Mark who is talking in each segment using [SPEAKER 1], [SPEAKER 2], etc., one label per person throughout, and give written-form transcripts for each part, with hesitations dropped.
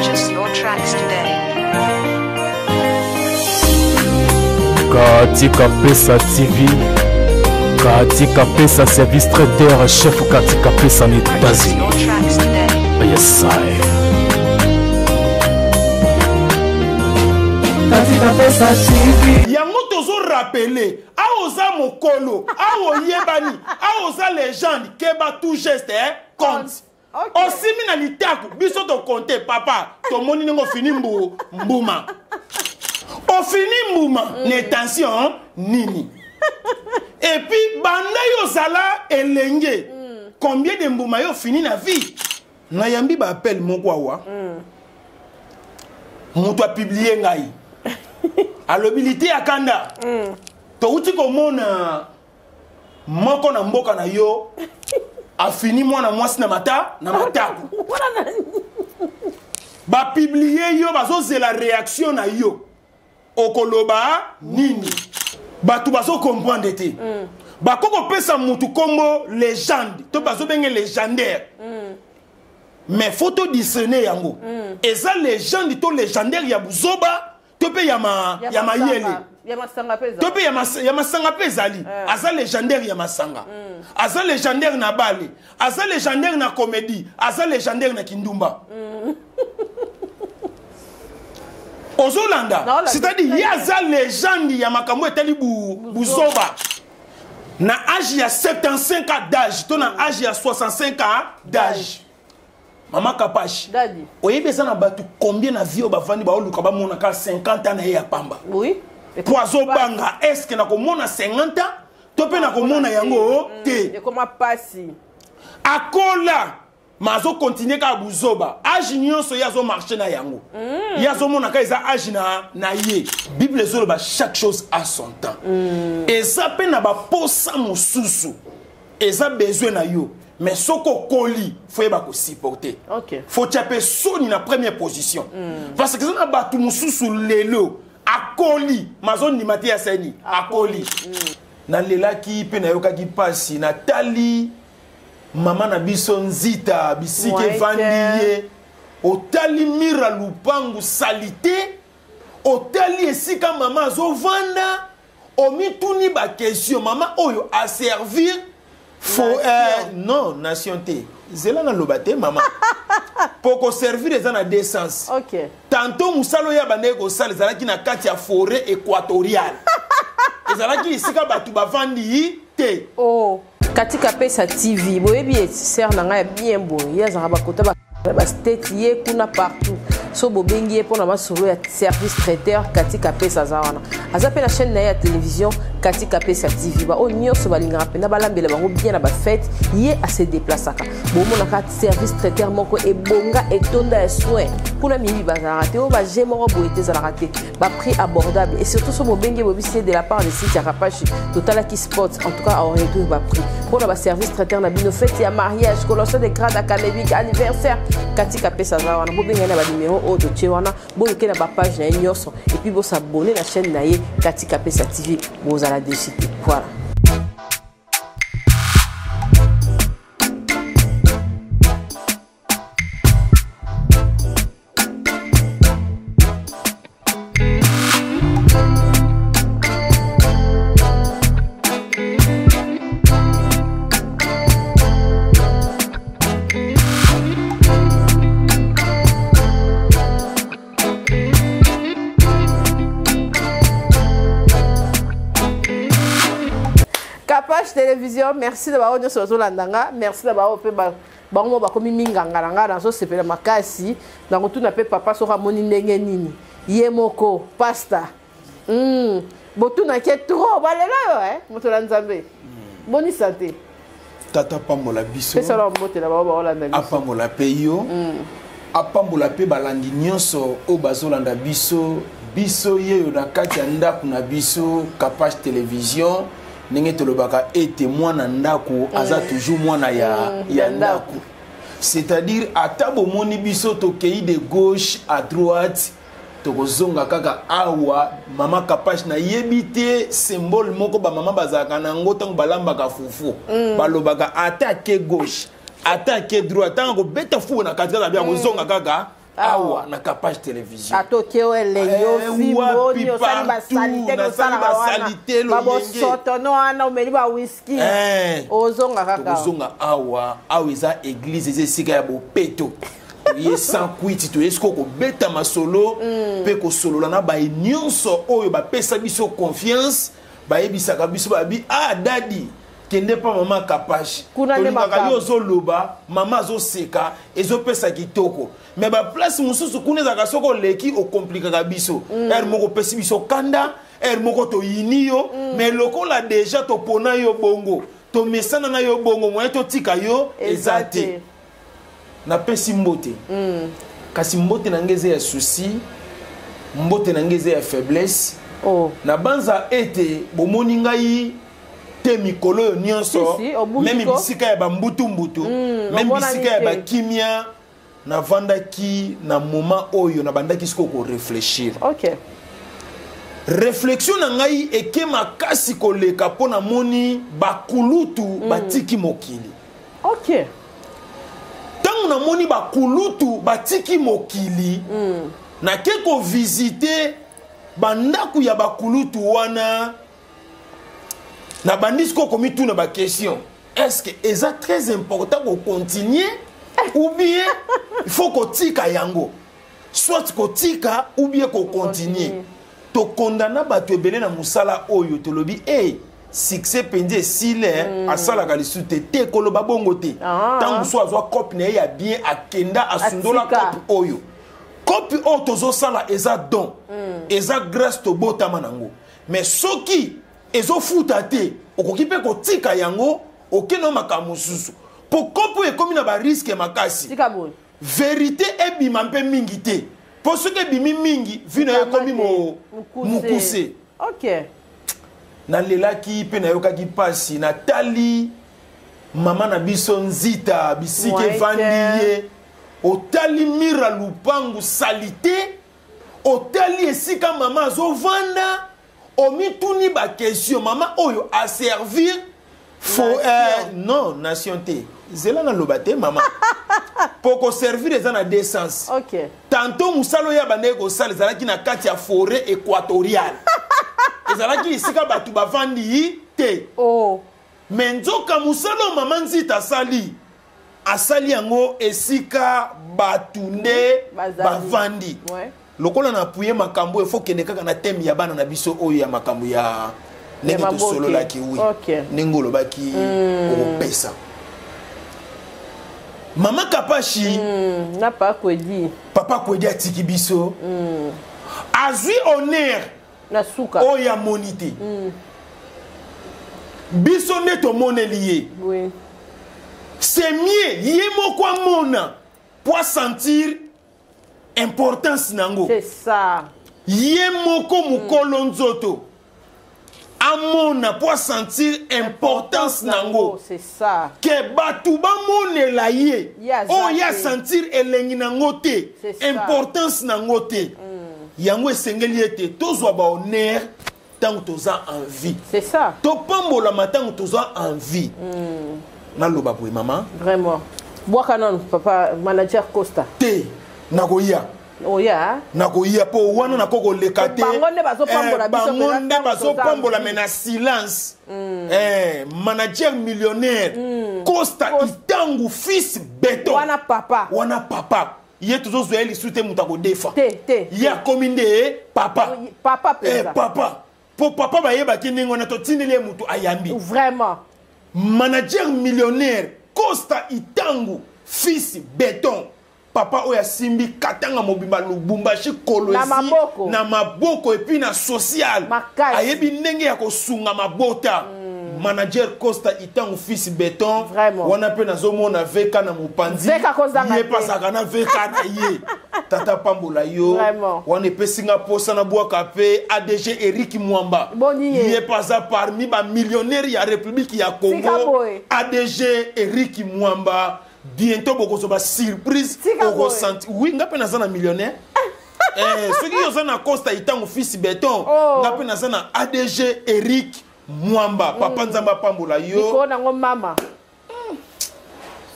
[SPEAKER 1] Purchase your tracks today.
[SPEAKER 2] Katika Pesa TV, Katika Pesa Service Traiteur, chef Katika Pesa en États-Unis. Yes, I.
[SPEAKER 3] Katika Pesa TV. Yango tozo rappeler, aoza mokolo, ao yebani, aoza légende, keba tout geste, compte. Okay. Osimi na litaku, biso to compter, papa, to moni nengo fini mbuma. O fini mbuma, ne tension, nini. Et puis, banda yo zala elenge. Combien de mbuma yo fini na vie? Na yambi ba appel moko awa. Moto a publié ngai. Alobilité akanda. To uti ko mona moko na mboka na yo. A fini mwana mwasi na mataku. Ba publié yo bazo ze la réaction na yo. Okoloba nini. Batu bazo comprendre te. Bakoko pesa mutu kombo légende. To bazo benge légendaire. Mais photo discerner yango. Et ça légende to légendaire ya buzoba, to pe yama yele. Yama sanga pesa. To pe yama sanga pesa ali. Aza légendaire yama sanga. Aza légendaire na bale. Aza légendaire na comédie. Aza légendaire na kindumba. Ozolanda, c'est-à-dire il y a za légende ya makambo etali buzoba. Na âge ya 75 ans d'âge, to na âge ya 65 ans d'âge. Mama Kapashi. Dadi. Oyebe ça na batu combien na vie obafandi ba oluka ba mona ka 50 ans na ya pamba. Oui. Poizo banga est-ce que na ko mona 50 ans? To pe na ko mona yango te. Et comment passer? Akola mazo continuer ka buzoba. Âge nyonso yazo marcher na yango. Yazo mona ka eza âge na ye. Bible zolo ba chaque chose a son temps. Et ça pe na ba posa mosusu. Et ça besoin na yo. Mais soko koli, faut yeba ko supporter. OK. Faut taper soni na première position. Parce que ça na ba tout mususu lelo akoli, mazon ni matia seni akoli. Na lela ki pe na yoka ki pasi na tali mama na biso nzita bisike vandiye otali mira lupangu salite otali esika mama zo vanda omituni ba question mama oyo a servir faut non nationalité zela na lobate mama pour servir les en deux sens. OK. Tantôt musalo ya bande ko sala zalaki na kati ya forêt équatoriale. Ezalaki isika batu bavandi te. Oh. Katika Pesa TV, boyebi sert na nga bien bon. Yaza ba kota ba state ye kuna partout. So bobengi pour na masolo ya service traiteur Katika Pesa zawana. Azape na chaîne na ya télévision Katika Pesa TV ba onyo so balinga pena balambela bango bien na ba fête ye a se déplaçaka. Bo mona ka service traiteur moko e bonga et tonda soin. Kuna mibi bazara te o ba jemo boete za raté. Ba prix abordable et surtout so bobengi bobisi de la part de Cynthia Kapashi Total qui sport en tout cas en retour ba prix. Pour la service traiteur na bino fête ya mariage, colossal de grade académique anniversaire Katika Pesa zawana. Bo benga na ba numéro o de Tchewana, bo yoke na ba page na nyoso et puis bo s'abonner la chaîne na ye Katika Pesa TV, bo za la déciter. Voilà. Télévision, merci d'avoir venu sur Zolandanga, merci d'avoir fait bango bakomi minganga nga dans so sepela makasi dans tout na pe papa so ramoni ndenge nini yemoko pasta botu na ke trop balela moto la nzambe boni santé tata pambola biso pesa la mbote la baba olanda biso apambola pe yo apambola pe balandi nyonso o bazolanda biso yeyo na kati ya ndako na biso Kapage télévision ndenge tolobaka ete mwana ndako aza toujours mwana ya ndako. C'est-à-dire atabo moni biso tokei de gauche à droite tokozonga kaka awa mama Kapage na yebite symbole moko ba mama bazaka na ngotango balambaka fufu balobaka attaque gauche attaque droite tango beta fu na katika bien kozonga kaka awa na page télévision
[SPEAKER 1] atoke elengo fimbo ni osali basalite babosoto no ana omeli ba whisky ozonga kaka
[SPEAKER 3] ozonga awa eza église eza esika ya bopeto ye sans kwiti to esko ko beta masolo pe ko solola na ba nyonso oyo ba pesa biso confiance ba yebisaka biso ba bi dadi kende pa mama kapashi tolingaka yo zoloba mama zoseka ezopesa kitoko mais ba place mususu kuna ezaka soko leki okomplikaka biso moko pesi biso kanda moko to yiniyo mais lokola déjà topona yo bongo to mesana na yo bongo moye to tika yo ezate na pesi mbote kasi mbote na ngeze ya souci mbote na ngeze ya faiblesse na banza ete bomoni ngai te mikolo yo nyonso même bisika ya bambutu même bisika ya bakimia na vandaki na moment oyo na bandaki siko ko réfléchir réflexion na ngai eke makasi koleka pona moni bakulutu batiki mokili tangu na moni bakulutu batiki mokili na ke ko visiter bandaku ya bakulutu wana na bandis ko komi tout na ba question est-ce que eza très important ko continuer ou bien il faut ko tika yango soit ko tika ou bien ko continuer to condamna bato ebele na musala oyo to lobi succès pendé sile asala ka lisute te koloba bongo te tant so azwa copie na ya bien akenda asundola copie oyo copie o tozo sala eza don eza grâce to botama nango mais soki ezo futa te okoki pe ko tika yango okeno makamu susu po kopo e komi na ba risque makasi vérité ebima mpe mingi te po soki ebimi mingi vino e komi mukuse na lelaki pe na yokaki pasi na tali mama na biso nzita bisike vandi ye otali mira lupangu salite otali esika mama azovanda omituni ba question mama oyo a servir non nation te zela na lobate mama poko servir eza na deux sens tantôt musalo ya bande ko sala ezalaki na kati ya forêt équatoriale ezalaki esika batu bavandi te mais nzoka musalo mama nzita sali asali yango esika batu nde bavandi lokola na puye makambo efo kende kaka na thème ya bana na biso oyo ya makambo ya ndenge to solo la ki nengolo baki opesa mama kapashi
[SPEAKER 1] na papa kwedi atiki biso azwi honneur
[SPEAKER 3] na suka oya monité biso ne to moneli ye c'est mieux yé moko mona pour sentir importance nango
[SPEAKER 1] c'est ça
[SPEAKER 3] yé moko mukolo nzoto amona pour sentir importance nango
[SPEAKER 1] c'est ça
[SPEAKER 3] que batu ba monela ye o ya sentir elengi nango te importance nango te yango esengeli ete tozwa ba honneur tant toza en vie
[SPEAKER 1] c'est ça
[SPEAKER 3] to pambola matango toza en vie na loba boy maman
[SPEAKER 1] vraiment boaka non papa manager Costa
[SPEAKER 3] te nakoya nakoya po wana nakoko lekate
[SPEAKER 1] bangonde
[SPEAKER 3] bazopambola mena silence manager millionnaire Costa itangu fils beton
[SPEAKER 1] wana
[SPEAKER 3] papa ye tozozwa eli sute mutako defa
[SPEAKER 1] te
[SPEAKER 3] ya kominde papa po papa ba yeba kiningo na to tindele mutu ayambi
[SPEAKER 1] vraiment
[SPEAKER 3] manager millionnaire Costa itangu fils beton papa oya simbi katanga mobimba lubumbashi kolosi na maboko et puis na social ayebi ndenge ya kosunga mabota manager Costa itangu fils beton wana pe nazomona veka na mopanzi ye pasaka na veka na ye tata pambola yo wana epesinga posa na bwaka pe ADG Eric Mwamba ye pasa parmi ba millionnaire ya République ya Congo ADG Eric Mwamba bientôt beaucoup de surprise au ressenti oui ngape na zana millionnaire ceux qui ont na Costa itangu fils beton ngape na zana ADG Eric Mwamba papa nzamba pambola yo
[SPEAKER 1] ko nango mama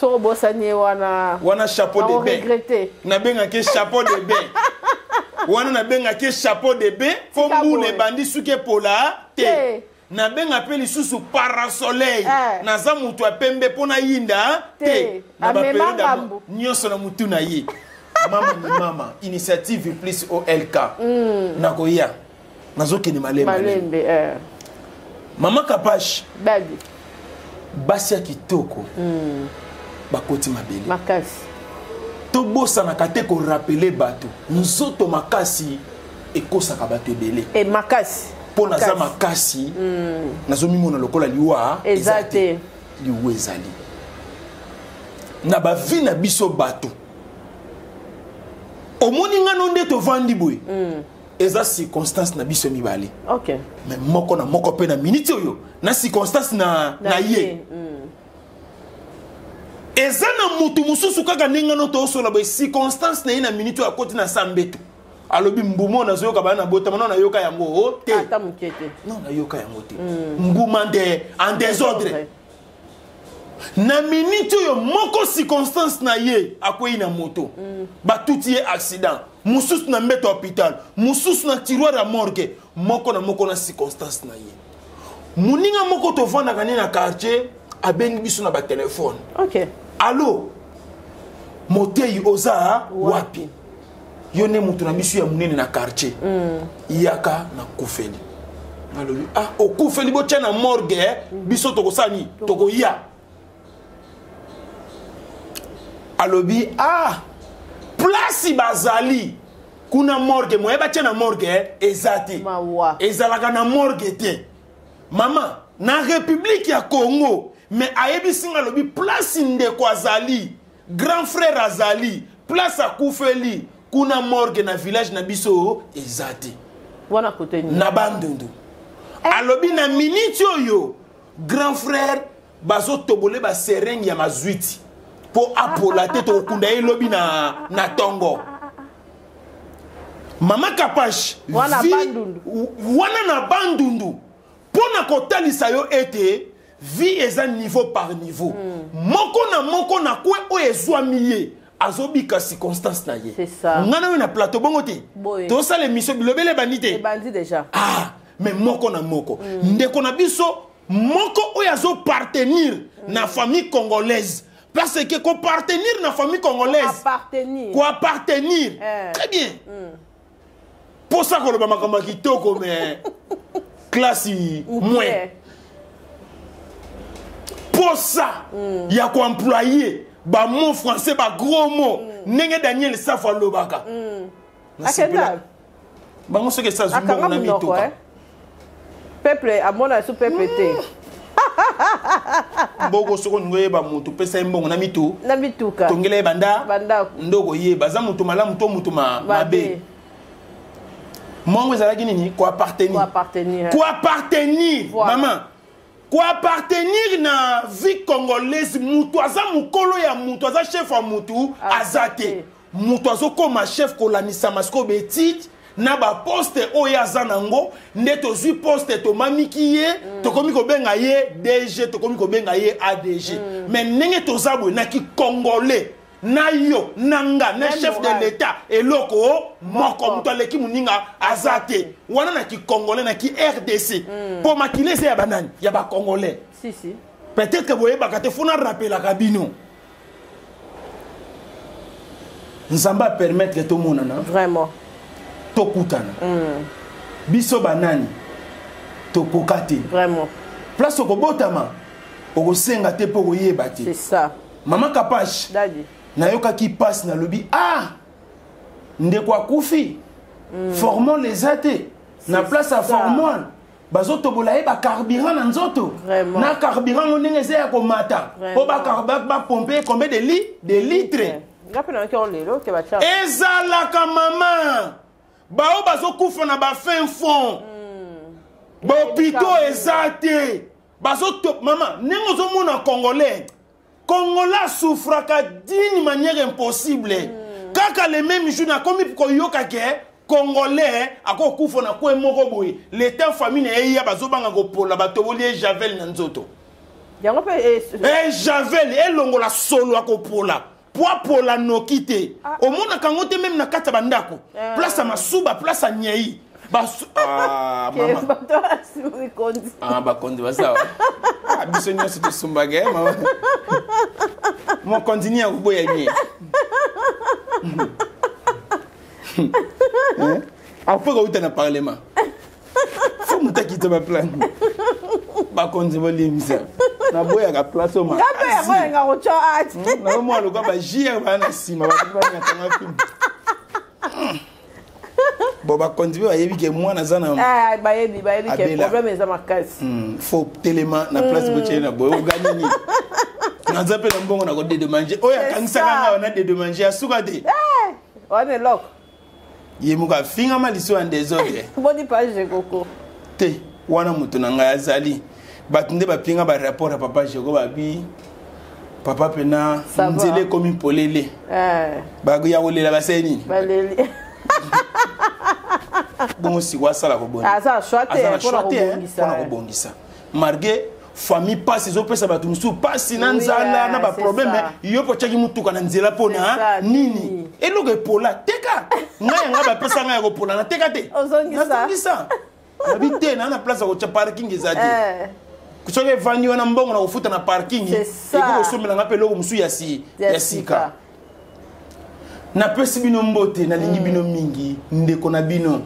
[SPEAKER 1] so bosani wana
[SPEAKER 3] chapeau de bain na benga ke chapeau de bain wana na benga ke chapeau de bain fombu le bandi suke pola te na benga pe lisusu parasoleil na za mutu apembe pona yinda te na ba perida nyoso na mutu na ye mama initiative plus OLK na koya nazoki ni malembe mama Kapash
[SPEAKER 1] baby
[SPEAKER 3] basia kitoko bakoti mabele
[SPEAKER 1] makasi
[SPEAKER 3] to bossa na kate ko rappeler bato nzoto makasi ekosaka bato ebele
[SPEAKER 1] e makasi
[SPEAKER 3] pona za makasi nazomi mona lokola liwa
[SPEAKER 1] ezate
[SPEAKER 3] liwa ezali na ba vie na biso bato omoni ngano nde to vandi boy eza circonstance na biso mibale
[SPEAKER 1] okay
[SPEAKER 3] mais moko na moko pe na minute oyo na circonstance na ye eza na mutu mususu kaka nengano to osola ba circonstance na ye na minute oyo akoti na sambeto alobi mbumo na zoyoka bana bota mana na yoka yango te
[SPEAKER 1] ata mukete
[SPEAKER 3] non na yoka yango te nguma de en désordre na minute oyo moko circonstance na ye akwei na moto batuti ye accident mususu na mbeto hôpital mususu na tiroir ya morgue moko na moko na circonstance na ye muninga moko tovandaka ne na quartier abengi biso na ba telefone
[SPEAKER 1] okay
[SPEAKER 3] allo motei oza wapi yo ne mutu na biso ya munene na quartier yaka na kufeli alobi okufeli botia na morgue biso tokosani tokoya alobi place bazali kuna morgue moyeba tia na morgue ezati ezalaka na morgue te mama na république ya Congo mais ayebi singa alobi place ndeko azali grand frère azali place akufeli kuna morgue na village na biso ezati
[SPEAKER 1] wana kote ni
[SPEAKER 3] na bandundu alobi na minute oyo grand frère bazo tobole ba serenge ya mazwiti po apola te to kunda elobi na tongo mama Kapash
[SPEAKER 1] wana bandundu
[SPEAKER 3] wana na bandundu pona kotalisa yo ete vie eza niveau par niveau moko na kwe o ezwami ye azobika circonstance na ye
[SPEAKER 1] c'est ça
[SPEAKER 3] ngana we na plateau bongo te to sa l'émission bilobele bandite
[SPEAKER 1] bandi déjà
[SPEAKER 3] mais moko na moko ndeko na biso moko o yazo partenir na famille congolaise parce que ko partenir na famille congolaise ko appartenir très bien pour ça ko le makambo kitoko mais classe moins pour ça il y a quoi employer ba mot français ba gros mot nenge Daniel Safa lobaka
[SPEAKER 1] akenda
[SPEAKER 3] bango soki ça zumba na mitoka
[SPEAKER 1] peuple amona su peuple te
[SPEAKER 3] mboko soko ngoyeba mutu pesa mbongo na mituka tongele banda ndoko yeba za mutu malamu to mutu mabe mongo ezalaki nini ko appartenir maman ko appartenir na vie congolaise mutu aza mukolo ya mutu aza chef wa mutu azate mutu azokoma chef kolanisa masiko betit na ba poste oyo aza nango nde tozwi poste tomamiki ye tokomi kobenga ye DG tokomi kobenga ye ADG mais ndenge toza boye naki congolais na yo nanga na chef de l'état eloko moko mutu aleki muninga aza te wana naki congolais naki RDC po makile se ya banani ya ba congolais
[SPEAKER 1] si
[SPEAKER 3] peut-être que boye bakate funa rappeler kabino nzamba permettre to monana
[SPEAKER 1] vraiment
[SPEAKER 3] tokutana biso banani tokokate
[SPEAKER 1] vraiment
[SPEAKER 3] place okobotama okosenga te po koyeba te
[SPEAKER 1] c'est ça
[SPEAKER 3] mama Kapash
[SPEAKER 1] dadi
[SPEAKER 3] nayokaki passe na lobi ndeko akufi formons les athées na place à formol bazo tobola ba carburant na nzoto na carburant ngo ndenge eza ya komata po ba carburant ba pomper combien de litres ezalaka mama bao bazokufa na ba fin fond bopito ezate bazo top mama ndenge ozomona congolais souffraka d'une manière impossible kaka le même jour na komi koyoka ke congolais akokufa na ko moko boye l'état famille na ya bazobanga kopola batoboli javel na nzoto javel elongola solo akopola pola nokite omona kango te même na kata bandako place à masuba place à nyei maman bakondi basawa biso nyonso tosumbage mama mon continue à kuboya nye après quand tu as parlement faut me quitter ma plan bakondi bolimisa na boya ka place au ma na moi le gars ba jia bana sima ba na tanga film bon bakondi ba yebi ke moi na zana
[SPEAKER 1] ba yebi ke problème za makasi
[SPEAKER 3] faut tellement na place boche na boyo gagner ni na zape na mbongo na ko de manger oya kanisa kanga na de manger asuka de
[SPEAKER 1] on est lock
[SPEAKER 3] yemuka finga maliso en désordre
[SPEAKER 1] boni page koko
[SPEAKER 3] te wana mutu na ngai azali batunde bapinga ba rapport à papa Jego babi papa pena nzele komi polele ba ya olela baseni
[SPEAKER 1] baleli
[SPEAKER 3] bon si wa sala ko boni
[SPEAKER 1] asa choite
[SPEAKER 3] pour rebondisa margué famille passe zo pesa batu musu passe na nzala na ba problème yo po chaki mutuka na nzela pona nini eloge pola teka ngai nga ba pesa ngai ko pola na teka te ozongisa habite na place ko cha parking ezadi kusoke vani wana mbongo na kufuta na parking eko osomela nga pelo musu ya sika na pesi bino mbote na lingi bino mingi ndeko na bino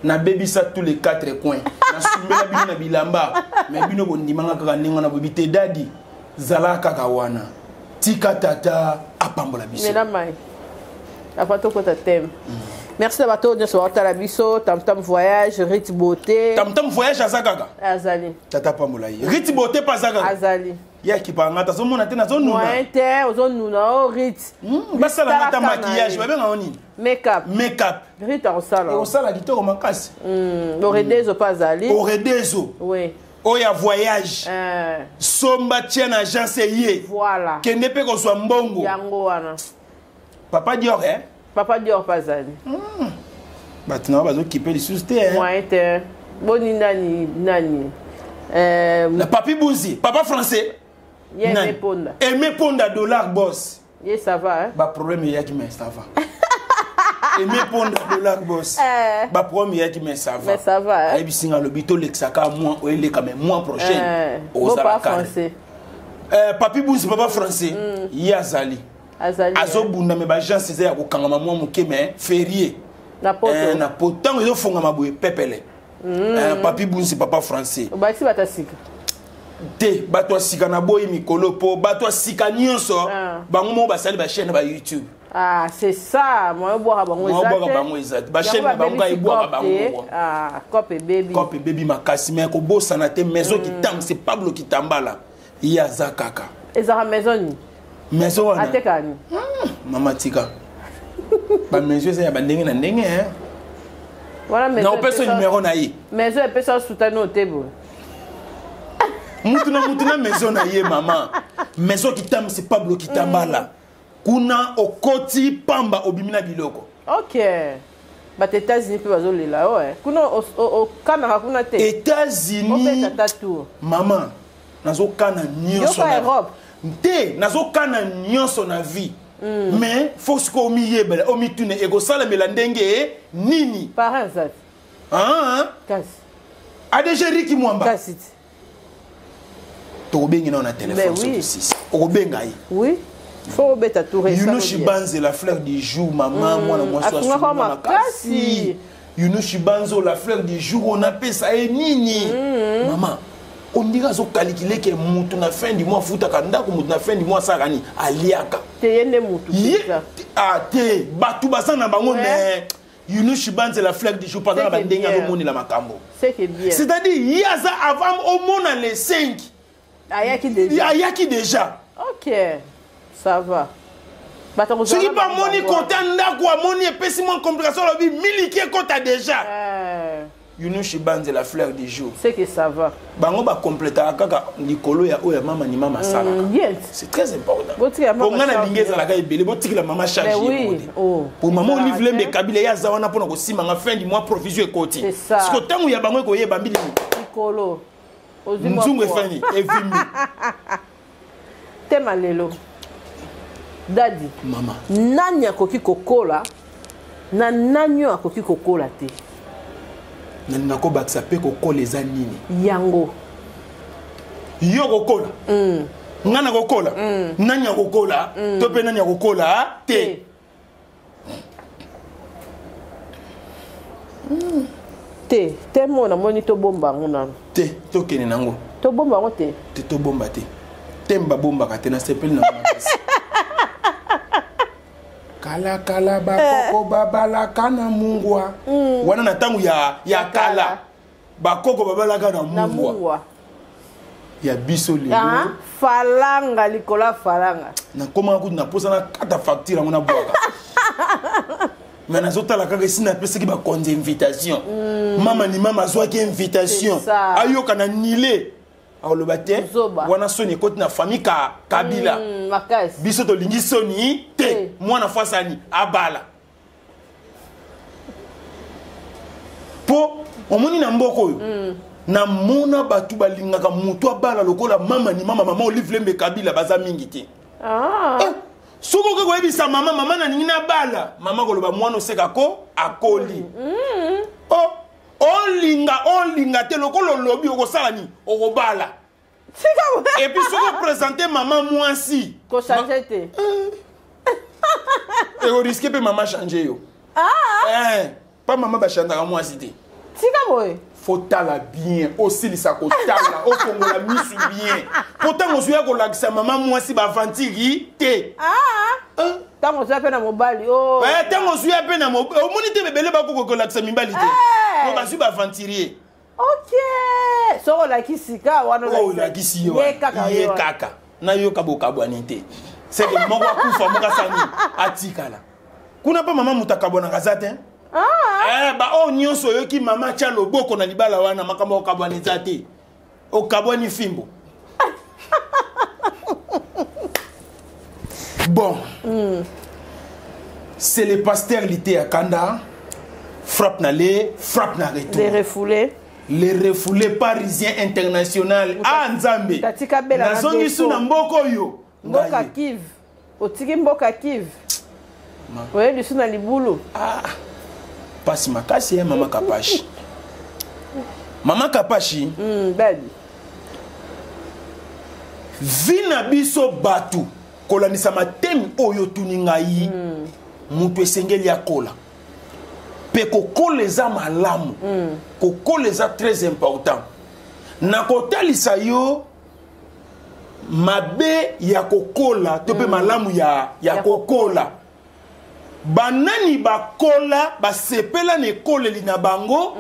[SPEAKER 3] na bebisa tous les quatre coins na sumbela bino na bilamba mais bino bondimanga kaka ndinga na bobite dadi zala kaka wana tika tata apambola biso
[SPEAKER 1] mena mai apato ko tatem merci d'avoir tout sur la biso tam voyage Rit beauté
[SPEAKER 3] tam voyage azakaka
[SPEAKER 1] azali
[SPEAKER 3] tata pambola yi Rit beauté pas azakaka
[SPEAKER 1] azali
[SPEAKER 3] ya ki pa ngata so mona te na zo nuna
[SPEAKER 1] mointe ozonuna o Rit
[SPEAKER 3] basala ngata maquillage babenga oni makeup
[SPEAKER 1] Rit on
[SPEAKER 3] sala kitoko makasi
[SPEAKER 1] oredezo pas azali
[SPEAKER 3] oredezo
[SPEAKER 1] oui
[SPEAKER 3] oya voyage somba tien agence yé
[SPEAKER 1] voilà
[SPEAKER 3] kende pe ko so mbongo
[SPEAKER 1] yango wana
[SPEAKER 3] papa Dior
[SPEAKER 1] papa Dior pas azali
[SPEAKER 3] maintenant bazo kiper les susté
[SPEAKER 1] mointe boni nani
[SPEAKER 3] la papi Bouzi papa français Aimé Ponda dollar boss
[SPEAKER 1] yes ça va
[SPEAKER 3] ba problème ya ki mais ça va Aimé Ponda dollar boss ba problème ya ki mais ça va et bisinga le bito lexaka moi o ele quand même mois prochain
[SPEAKER 1] au papa français
[SPEAKER 3] papi Bouzi papa français yazali azo bunda me ba gens c'est ya ko kangama moi muke mais férié na potango yo fonga maboye pepele papi Bouzi papa français
[SPEAKER 1] ba si batasika
[SPEAKER 3] te bato sika na boyi mikolo po bato sika nyonso bango mo basali ba chaîne ba YouTube
[SPEAKER 1] c'est ça moi boire bango
[SPEAKER 3] ezate ba chaîne bango ka boire bango
[SPEAKER 1] Cop
[SPEAKER 3] baby makasi mais ko bosana te maison qui tam c'est Pablo qui tambala ya zakaka
[SPEAKER 1] ezara maison
[SPEAKER 3] wana
[SPEAKER 1] atekani
[SPEAKER 3] mama tika ba maison ça ya bandenge na ndenge
[SPEAKER 1] voilà maison
[SPEAKER 3] na opesa numéro na yi
[SPEAKER 1] maison epesa soutano tebo
[SPEAKER 3] mutuna maison na ye mama maison qui tam c'est Pablo qui tambala kuna okoti pamba obimina biloko
[SPEAKER 1] OK ba États-Unis pe bazolela kuna o kamera kuna te
[SPEAKER 3] États-Unis mama nazo kana nyonso na
[SPEAKER 1] Europe
[SPEAKER 3] te nazo kana nyonso na vie mais faut ce qu'on miyebela o mitune ego sala melandenge nini
[SPEAKER 1] par exemple kasi
[SPEAKER 3] adege Riki Mwamba
[SPEAKER 1] kasi
[SPEAKER 3] to bengi na téléphone sur 6 obenga yi
[SPEAKER 1] oui faut beta tout récemment
[SPEAKER 3] Yunushi Banze la fleur du jour maman moi na kasi Yunushi Banzo la fleur du jour on appelle ça nini maman on dira zo calculer que mutu na fin du mois futa kanda ko mutu na fin du mois sakani aliaka
[SPEAKER 1] te yende mutu
[SPEAKER 3] te batu basana bango mais Yunushi Banze la fleur du jour pendant la ndenga zo moni la makambo
[SPEAKER 1] c'est bien
[SPEAKER 3] c'est-à-dire yaza avant au mona les 5 ayaki déjà
[SPEAKER 1] OK ça va
[SPEAKER 3] ce qui pas moni content ndako moni epesi moins complication la vie miliki kota déjà Yunushi Banze la fleur du jour
[SPEAKER 1] c'est que ça va
[SPEAKER 3] bango ba compléter kaka likolo ya oya mama ni mama sala c'est très important pour ngana bingeza la ka ebele botiki la mama charge pour maman Olive Lembe Kabila ya zawana pona ko simanga fin du mois provision ekoti parce que tangu ya bango ko yeba mbili
[SPEAKER 1] likolo
[SPEAKER 3] Nzungu efani evimi
[SPEAKER 1] tema lelo dadi
[SPEAKER 3] mama
[SPEAKER 1] nani akoki kokola na nani akoki kokola te
[SPEAKER 3] nani nakobakisa pe kokola eza nini
[SPEAKER 1] yango
[SPEAKER 3] yo kokola ngana kokola nani akokola to pe nani akokola te
[SPEAKER 1] te mona moni to bomba ngona
[SPEAKER 3] te to kene nango
[SPEAKER 1] to bomba ngo te
[SPEAKER 3] to bomba te temba bomba katena sepeli na makasi kala kala bakoko babalaka na mungwa wana na tangu ya kala bakoko babalaka na mungwa ya biso lelo
[SPEAKER 1] falanga likola falanga
[SPEAKER 3] na koma ku na posa na kata facture ngona boka mais nazotala kaka sina pesa ki ba konde invitation mama ni mama zwaki invitation ayoka na nile awoloba te wana soni ekoti na famille kabila biso tolingi soni te mwana fasani abala po omoni na mboko oyo na mona batu balingaka mutu abala lokola mama ni mama mama Olive Lembe Kabila baza mingi te soko ko yebisa mama na ningi na bala mama koloba mwana oseka ko akoli olinga te lokolo lobi okosala ni okobala et puis soko présenter maman mwasi
[SPEAKER 1] ko changer te
[SPEAKER 3] et on risque pe maman changer yo pas maman ba changer mwasi te
[SPEAKER 1] tika boy
[SPEAKER 3] faut tala bien aussi lisa ko tala o kongola misu bien pourtant on suya ko lakisa maman mwasi ba vantiri te
[SPEAKER 1] tango suya pe na mobali
[SPEAKER 3] tango suya pe na mobali o moni te bebele ba ko lakisa mimbali te ko ba su ba vantiri
[SPEAKER 1] ok so la kisika wana
[SPEAKER 3] la kisi ye kaka na yo kaboka bwani te c'est que moko akufa moka sani atikala kuna pa mama mutakabona kazate ba o nyonso yo ki mama tia loboko na libala wana makambo okabwani te okabwani fimbo bon c'est le pasteur Lité à Kanda frappe na retour les refoulés parisiens international Nzambe nazongi su na mboko yo
[SPEAKER 1] mboka Kiv otiki mboka Kiv oye lisu na libulu
[SPEAKER 3] pasi makasi ya mama Kapashi
[SPEAKER 1] badi
[SPEAKER 3] vina biso batu kolanisa matemi oyo tuningai mutu esengeli akola pe kokola eza malamu kokola eza très important na kotalisa yo mabe ya kokola to pe malamu ya kokola banani bakola basepela na ekoleli na bango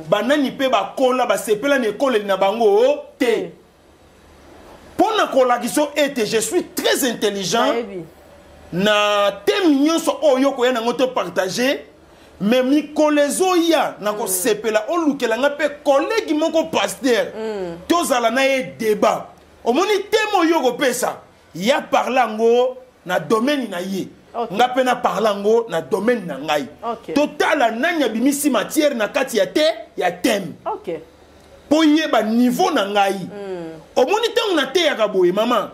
[SPEAKER 3] banani pe bakola basepela na ekoleli na bango te pona kolakisa ete je suis très intelligent na temi nyonso oyo koya nango to partager mais mikolezo ya na ko sepela olukela nga pe collègue moko pasteur tozala na ye débat omoni temo yo ko pesa ya parlango na domaine na ye nga pe na parlango na domaine na ngai totala nanya bimisi matière na kati ya te ya thème po yeba niveau na ngai omoni tango na te ya kaboye mama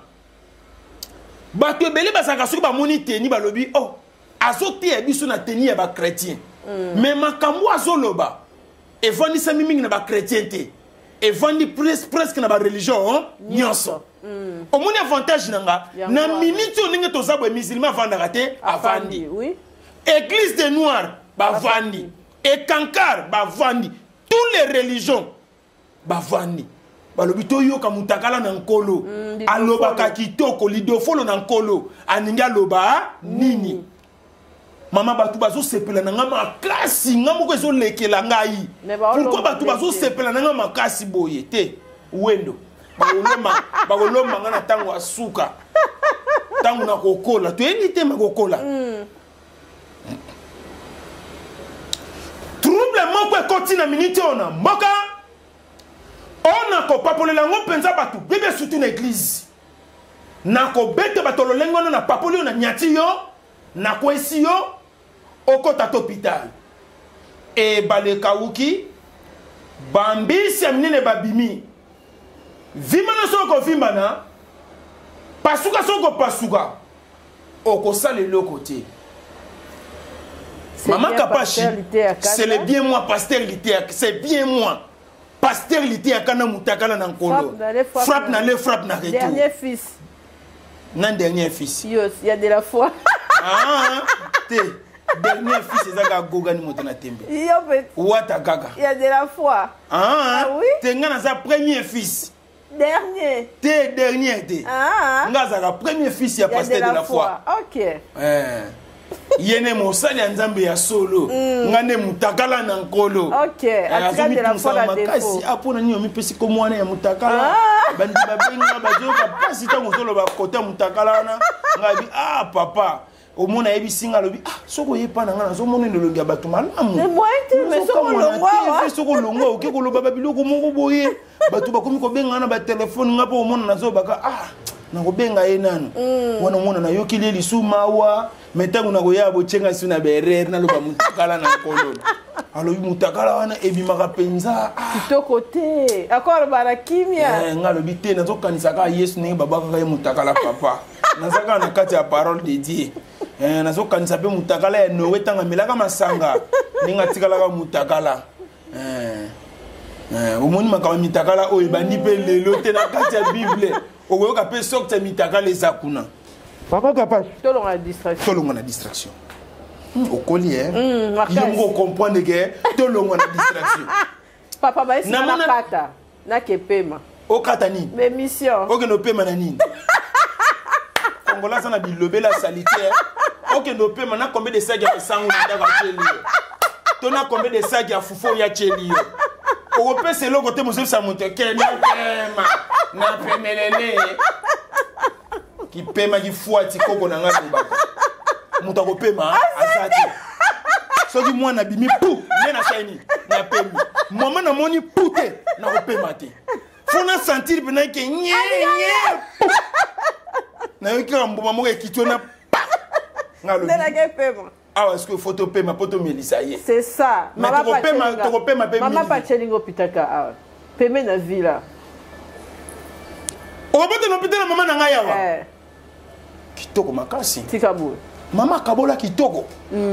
[SPEAKER 3] bato ebele basaka soki bamoni teni balobi azote ya biso na teni ya bakretien mais makambo azoloba evandisami mingi na bakretien te evandi presque na bareligion nyonso omoni avantage nanga na minute oyo ndenge toza boye musulman avandaka te avandi église de noir bavandi ekankar bavandi tous les religions bavandi balobi toyoka mutakala na nkolo alobaka kitoko lidofolo na nkolo aningi aloba nini mama batu bazosepela na nga makasi nga moko ezolekela ngai pourquoi batu bazosepela na nga makasi boye te wendo bakolomba nga na ntango asuka ntango na kokola toyebi te makokola trouble moko ekoti na minute oyo na mboka on a kopapolela ngo penza batu bebe surtout na église na kobete bato lolengo na papoli na nyati yo na kwesi yo okota to hôpital e baleka wuki bambisi ya minene babimi vimana soko vimbana pasuka soko pasuka okosala eloko te. Maman Kapashi, c'est le bien moi, pasteur Lité, c'est bien moi. Pasteur Lité, Akana Moutakala Nankolo. Frappe na le frappe na retour.
[SPEAKER 1] Dernier fils.
[SPEAKER 3] Non, dernier fils.
[SPEAKER 1] Il y a de la foi.
[SPEAKER 3] Ah, dernier fils, c'est ça Goga ni Motana Tembe. Ouata Gaga.
[SPEAKER 1] Il y a de la foi.
[SPEAKER 3] Ah, oui. T'es sa premier fils.
[SPEAKER 1] Dernier.
[SPEAKER 3] T'es dernier, t'es.
[SPEAKER 1] Ah.
[SPEAKER 3] Ngaza premier fils, il y a pasteur de la foi.
[SPEAKER 1] Ok.
[SPEAKER 3] Yene mosali ya nzambe ya solo ngane mutakala na nkolo.
[SPEAKER 1] OK, atika de la foi la défaut.
[SPEAKER 3] Apona ni omi pesi ko mwana ya mutakala bandi babenga bajoka pasi tango solo ba kota mutakala na ngabi papa omona yebisinga lobi soko yepa na ngana zo mona ndolongi ya bato malamu.
[SPEAKER 1] Mais soko longwa
[SPEAKER 3] soko longwa oke ko loba biloko moko boye bato bakomi ko benga na ba telefone ngapo omona nazo baka na ko benga ye nanu wana mona na yokili lisu mawa metango na koya bochenga suna berer na loba mutakala na nkolo alobi mutakala wana ebimaka penza
[SPEAKER 1] kitoko te akoro bara kimia
[SPEAKER 3] ngalobi te nazokanisa ka Yesu ndenge babaka ye mutakala papa nazaka na kati ya parole de Dieu nazokanisa pe mutakala ya Noé tanga melaka masanga ndenge atikalaka mutakala omoni makama mitakala oyo ebandi mpe lelo te na kati ya Bible okoyoka mpe soki ta mitakala eza kuna. Papa Kapashi.
[SPEAKER 1] Tolonga la distraction.
[SPEAKER 3] Tolonga la distraction. Au collier. Il faut comprendre que tolonga la distraction.
[SPEAKER 1] Papa ba esi na kata na kepema.
[SPEAKER 3] O kata ni.
[SPEAKER 1] Mais mission.
[SPEAKER 3] O ke no pema na nini. Kongola sana bilobe la salité. O ke no pema na combien de sacs ya sangu na ba cheli. Tona combien de sacs ya fufo ya cheli. O pe se lo côté monsieur sa monte ke na pema. Na pemelele. Qui pema qui fuati koko na ngati baka muta ko pema azati so di mwana bimi pou mena saini na pemi mama na moni pouté na ko pema te fona sentir bena ke nye na yokira mbuma mo ekitona ngalo
[SPEAKER 1] na ke pema
[SPEAKER 3] est-ce que photo pema poto melisa ye
[SPEAKER 1] c'est ça
[SPEAKER 3] mama ko pema pe
[SPEAKER 1] mama pa chelingo pitaka peme na villa
[SPEAKER 3] o bote no pitana mama na ngaya kitoko makasi
[SPEAKER 1] tikabo
[SPEAKER 3] mama kabola kitoko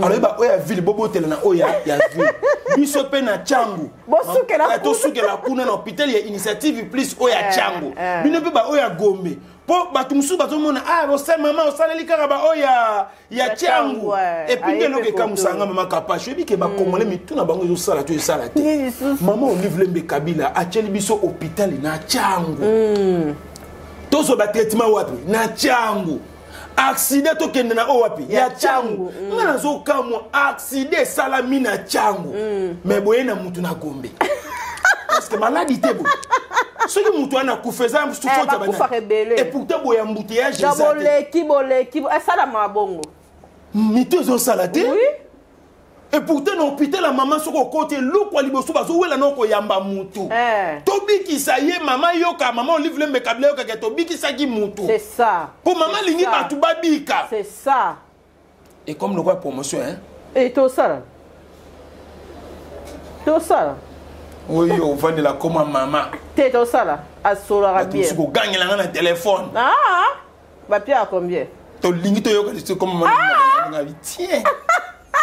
[SPEAKER 3] aloba oya ville bobotela na oya ya ville biso pe na changu
[SPEAKER 1] bosukela
[SPEAKER 3] to sukela kuna na hôpital ya initiative plus oya changu bino pe ba oya Gombe po batu musu bazomona osa mama osala likaka ba oya ya changu et puis de loke kamusanga mama Kapashi ebi ke ba kongole mituna bango zo sala to esala te mama Olive Lembe Kabila acheli biso hôpital na changu tozo ba traitement wapi na changu accident to kende na wapi ya changu ngana zo kamwa accident salami na changu mais boye na mutu na Gombe parce que maladie tebo soki mutu ana kufeza souffrance ya bana et pourtant boye embouteillage
[SPEAKER 1] boleki sala mabongo
[SPEAKER 3] mito zo salate
[SPEAKER 1] oui.
[SPEAKER 3] Et pourtant dans l'hôpital la maman soko côté loko liboso bazo wela noko yamba mutu tobiki saye maman yoka maman Olive Lembe Kabila yoka ke tobiki saki mutu
[SPEAKER 1] c'est ça
[SPEAKER 3] pour maman lingi batu babika
[SPEAKER 1] c'est ça
[SPEAKER 3] et comme le quoi promotion
[SPEAKER 1] et tout ça
[SPEAKER 3] oui on va de la comme maman
[SPEAKER 1] t'es tout ça là à sola bien
[SPEAKER 3] tu gagner la na téléphone
[SPEAKER 1] ba pia à combien
[SPEAKER 3] to lingi to yoka c'est comme maman tiens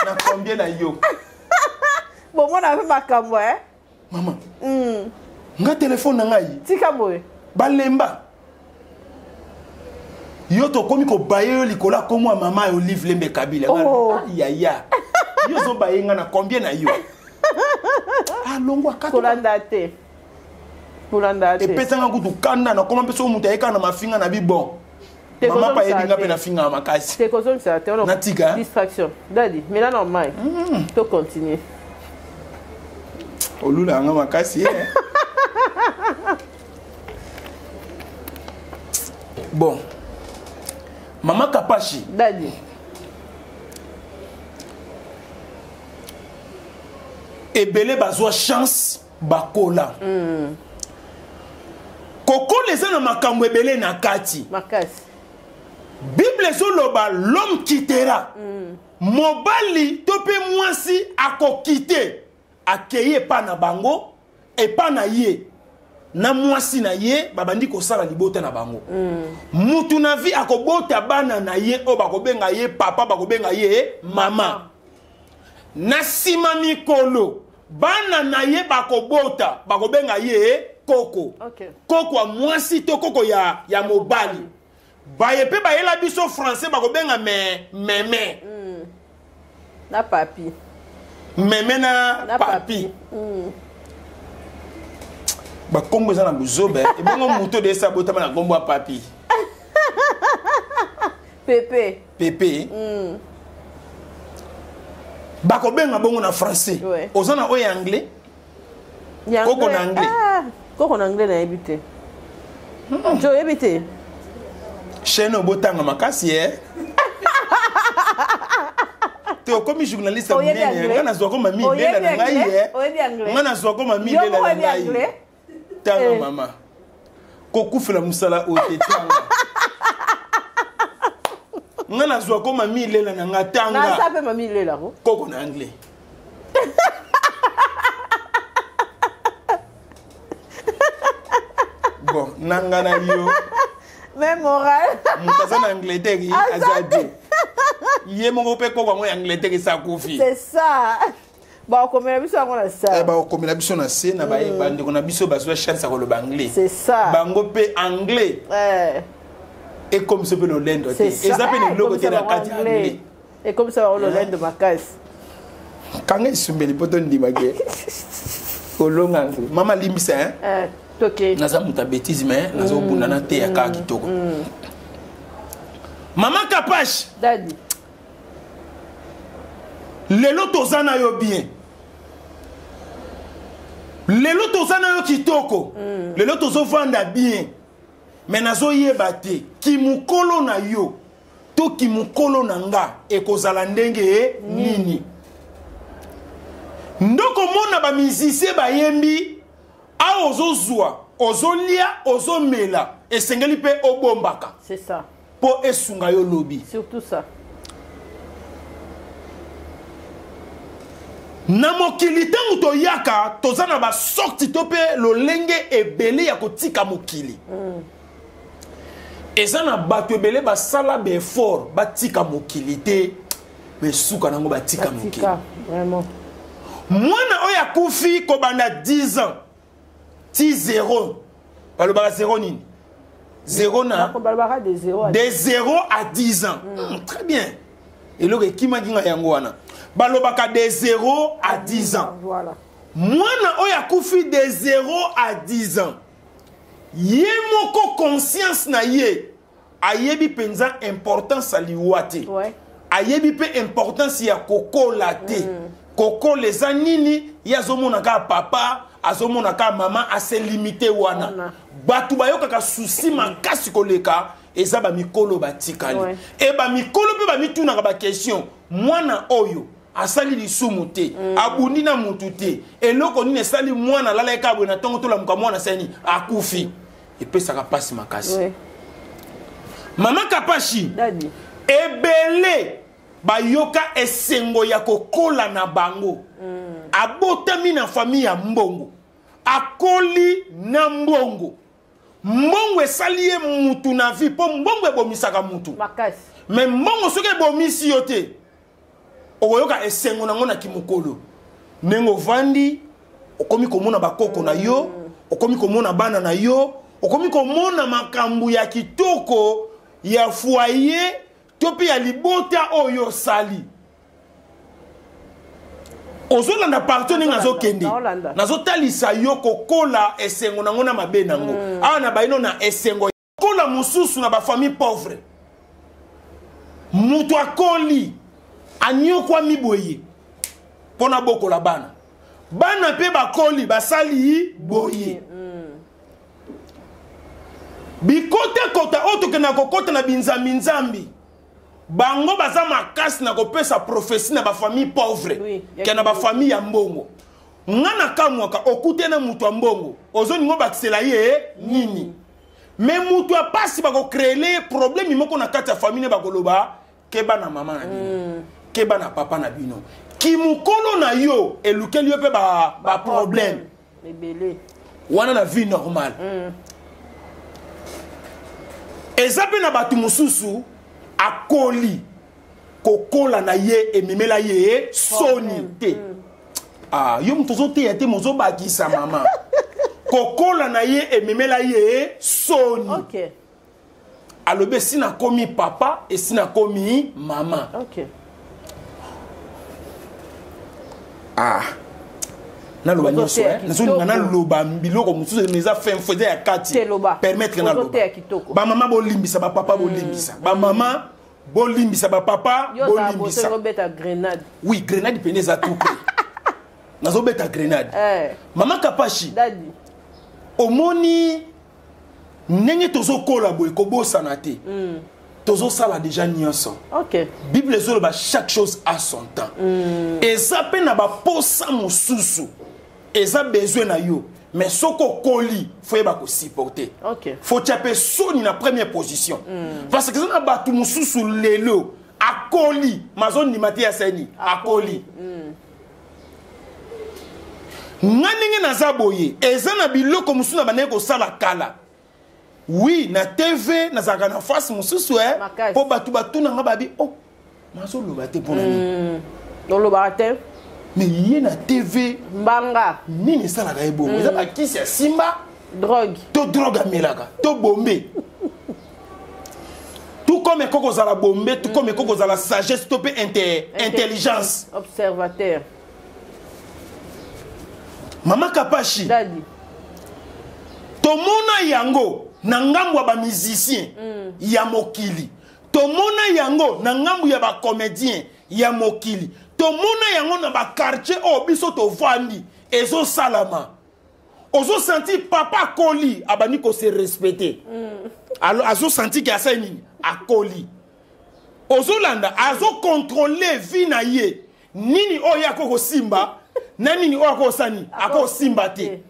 [SPEAKER 3] na combien na yo
[SPEAKER 1] bon moi na fait makambo
[SPEAKER 3] maman nga téléphone na ngai
[SPEAKER 1] tika boy
[SPEAKER 3] balemba yo to komi ko baye likola ko moi maman Olive Lembe Kabila ya yo zo baye nga na combien na yo longwa kato
[SPEAKER 1] kolanda te
[SPEAKER 3] et pesanga kutu kanda na comment peso muta eka na mafinga na bibon maman pa yebinga pe na finga makasi
[SPEAKER 1] c'est cause ça te
[SPEAKER 3] natika
[SPEAKER 1] distraction daddy mais là normal to continuer
[SPEAKER 3] olula nga makasi bon maman Kapashi
[SPEAKER 1] daddy
[SPEAKER 3] ebele bazwa chance bakola koko leza na makambo ebele na kati
[SPEAKER 1] makasi
[SPEAKER 3] Bible zoloba l'homme quittera mobali to pe mwasi akokite akeye pa na bango e pa na ye na mwasi na ye babandi kosala libota na bango mutu na vi akobota bana na ye o bakobenga ye papa bakobenga ye mama na sima mikolo bana na ye bakobota bakobenga ye koko koko wa mwasi to koko ya mobali baye pe bayela biso français bakobenga meme
[SPEAKER 1] na papi
[SPEAKER 3] meme na papi ba kombo za na buzobe e bongo muto de sa bota na kombo a papi pepe ba ko benga bongo na français ozana o anglais koko na anglais
[SPEAKER 1] koko na anglais na ebité jo ebité
[SPEAKER 3] chaîne botanga makasi Teo comme journaliste ngana zwa koma mi lela na ngai ngana zwa koma mi lela na ngai tanga mama kokufela musala otetanga ngana zwa koma mi lela na ngatanga
[SPEAKER 1] na sape mami lela ko
[SPEAKER 3] koko na anglais bon nangana yo
[SPEAKER 1] même moral
[SPEAKER 3] mutazana Angleterre azadi yé mon père quoi moi Angleterre ça koufi
[SPEAKER 1] c'est ça ba komela biso ngona ça
[SPEAKER 3] ba komela biso na se na ba bande kona biso bazwa chance ko le anglais
[SPEAKER 1] c'est ça
[SPEAKER 3] bango pe anglais et comme ce peut le lendo et ça peut le logo de la carte anglais
[SPEAKER 1] et comme ça le lendo makas
[SPEAKER 3] quand il sumbeli poto ndimage olonga mama limbisa hein
[SPEAKER 1] toke
[SPEAKER 3] naza muta bêtise mais nazo bunda na te ya ka kitoko mama Kapash
[SPEAKER 1] dadi
[SPEAKER 3] lelo tozana yo bien lelo tozana yo kitoko lelo tozo vanda bien mais nazo yeba te kimukolo na yo to kimukolo na nga ekozala ndenge nini ndoko mona ba musicien bayembi a ozozwa ozolia ozomela esengeli pe obombaka
[SPEAKER 1] c'est ça
[SPEAKER 3] po esunga yo lobi
[SPEAKER 1] surtout ça
[SPEAKER 3] na mokili ntango toyaka toza na basorti to mpe lolenge ebele ya kotika mokili eza na bato ebele basala baeffort batika mokili te besuka nango batika mokili mwana oyo akufi kobanda 10 ans ti 0 balobaka 0 nini 0 na de 0 à 10 ans très bien eloko ekimakinga yango wana balobaka de 0 à 10 ans
[SPEAKER 1] voilà
[SPEAKER 3] mwana oyo akufi de 0 à 10 ans ye moko conscience na ye ayebi penza importance aliwa te ayebi pe importance ya kokola te kokola eza nini ye azomonaka papa azomonaka mama ase limité wana bato bayokaka susi makasi koleka eza bamikolo batikali e bamikolo mpe bamitunaka bakestion mwana oyo asali lisumu te abundi na mutu te eloko nini esali mwana alala eka abwe na ntongo tolamuka mwana sani akufi epesaka pasi makasi mama Kapashi ebele bayoka esengo ya kokola na bango abotami na famille ya mbongo akoli na mbongo mbongo esali ye mutu na vie po mbongo ebomisaka mutu mais mbongo soki ebomisi yo te okoyoka esengo nango na kimokolo ndenge ovandi okomi komona bakoko na yo okomi komona bana na yo okomi komona makambo ya kitoko ya foyer to pe ya libota oyo sali ozolanda parto ndenge azokende nazotalisa yo kokola esengo nango na mabe nango awa na baino na esengo kola mosusu na bafamille pauvre mutu akoli aniokwami boye mpona bokola bana bana mpe bakoli basali boye bikotekota oyo tokenda kokota na binzambi bango baza makasi na kopesa prophétie na bafamille pauvre ke na bafamille ya mbongo nga na kamwaka okute na mutu ya mbongo ozoningo bakisela ye nini me mutu ya pasi bakokreele problème moko na kati ya famille bakoloba keba na mama na bino keba na papa na bino kimukolo na yo elukeli yo mpe ba problème wana na vie normale eza pe na batu mususu akoli kokola na ye ememela ye soni te yo mutozo te yate mozo bakisa mama kokola na ye ememela ye soni alobe sina komi papa et sina komi mama na loba nyonso nazo ngana loba biloko mususu meza fin faisait ya kati permettre na loba ba mama bolimbisa ba papa bolimbisa ba mama bolimbisa ba papa bolimbisa
[SPEAKER 1] yo beta grenade
[SPEAKER 3] oui grenade peneza tout nazo beta grenade mama Kapashi
[SPEAKER 1] dadi
[SPEAKER 3] omoni nenge tozo kola boy ko bosana te tozo sala déjà nyonso Bible ezoloba chaque chose a son temps eza pe na ba posa mususu eza besoin na yo mais soko koli faut yeba ko supporter faut taper soni na première position parce que ça na batu mususu lelo akoli mazoni mati ya seni akoli ngani na zaboye eza na biloko mususu na bane ko sala kala oui na TV na zaka na face mususu po batu na ngababi oh mazo lo bate pona ni
[SPEAKER 1] lo bate
[SPEAKER 3] mais yé na TV
[SPEAKER 1] mbanga
[SPEAKER 3] nini sala ka ebo eza ba kisi ya simba
[SPEAKER 1] drogue
[SPEAKER 3] to drogue amelaka to bombe tout comme koko za la bombe tout comme koko za la sagesse to pe intelligence
[SPEAKER 1] observateur
[SPEAKER 3] mama Kapashi
[SPEAKER 1] dadi
[SPEAKER 3] tomona yango na ngambu ya ba musicien ya mokili tomona yango na ngambu ya ba comédien ya mokili tomona yango na ba quartier o biso to vandi ezo salama ozo senti papa koli abani ko se respecter alors azo senti ki asa nini akoli ozo landa azo contrôler vie na ye nini o ya ko simba na nini o ko sani ako simba te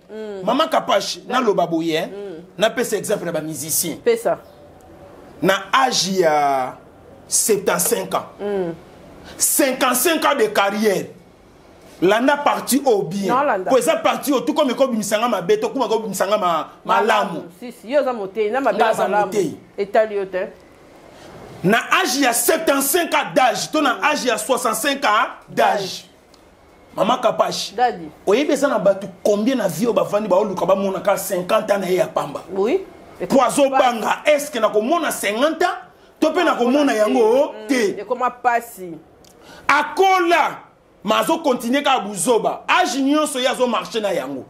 [SPEAKER 3] mama Kapashi na loba boye na pesa exemple na ba musicien
[SPEAKER 1] pesa
[SPEAKER 3] na âge ya 75 ans 55 ans de carrière landa parti au bien pour ça parti au tout comme ko bimisanga mabeto kuma ko bimisanga malamu
[SPEAKER 1] si yo za moté na mabeto malamu etalio te
[SPEAKER 3] na âge ya 75 ans d'âge to na âge ya 65 ans d'âge mama Kapashi
[SPEAKER 1] dadi
[SPEAKER 3] oyebe ça na batu combien na vie bavandi ba oluka ba mona ka 50 ans na ya pamba
[SPEAKER 1] oui
[SPEAKER 3] poizo banga est-ce que na ko mona 50 ans to pe na ko mona yango te
[SPEAKER 1] et comment passer
[SPEAKER 3] akola mazo continuer ka buzoba âge nyonso yazo marcher na yango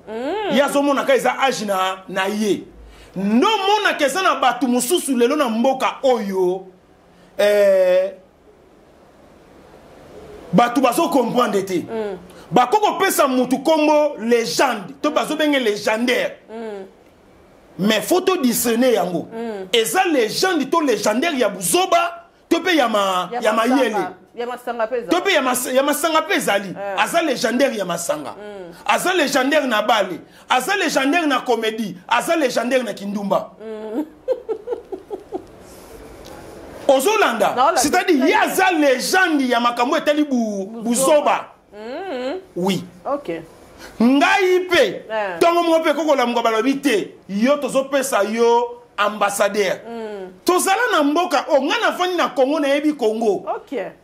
[SPEAKER 3] yazo mona ka eza âge na ye no mona keza na batu mususu lelo na mboka oyo batu bazo comprendre te bakoko pesa mutu kombo légende to bazo benge légendaire mais photo discerner yango eza légende to légendaire ya buzoba to pe ya mayele to pe ya masanga pe ezali aza légendaire ya masanga aza légendaire na bale aza légendaire na comédie aza légendaire na kindumba ozolanda c'est-à-dire il y a za légende ya makambo etali buzoba oui ngai pe tongo mo pe kokola mo balobi te yo tozopesa yo ambassadeur tozala na mboka o ngana fani na Congo na yebi Congo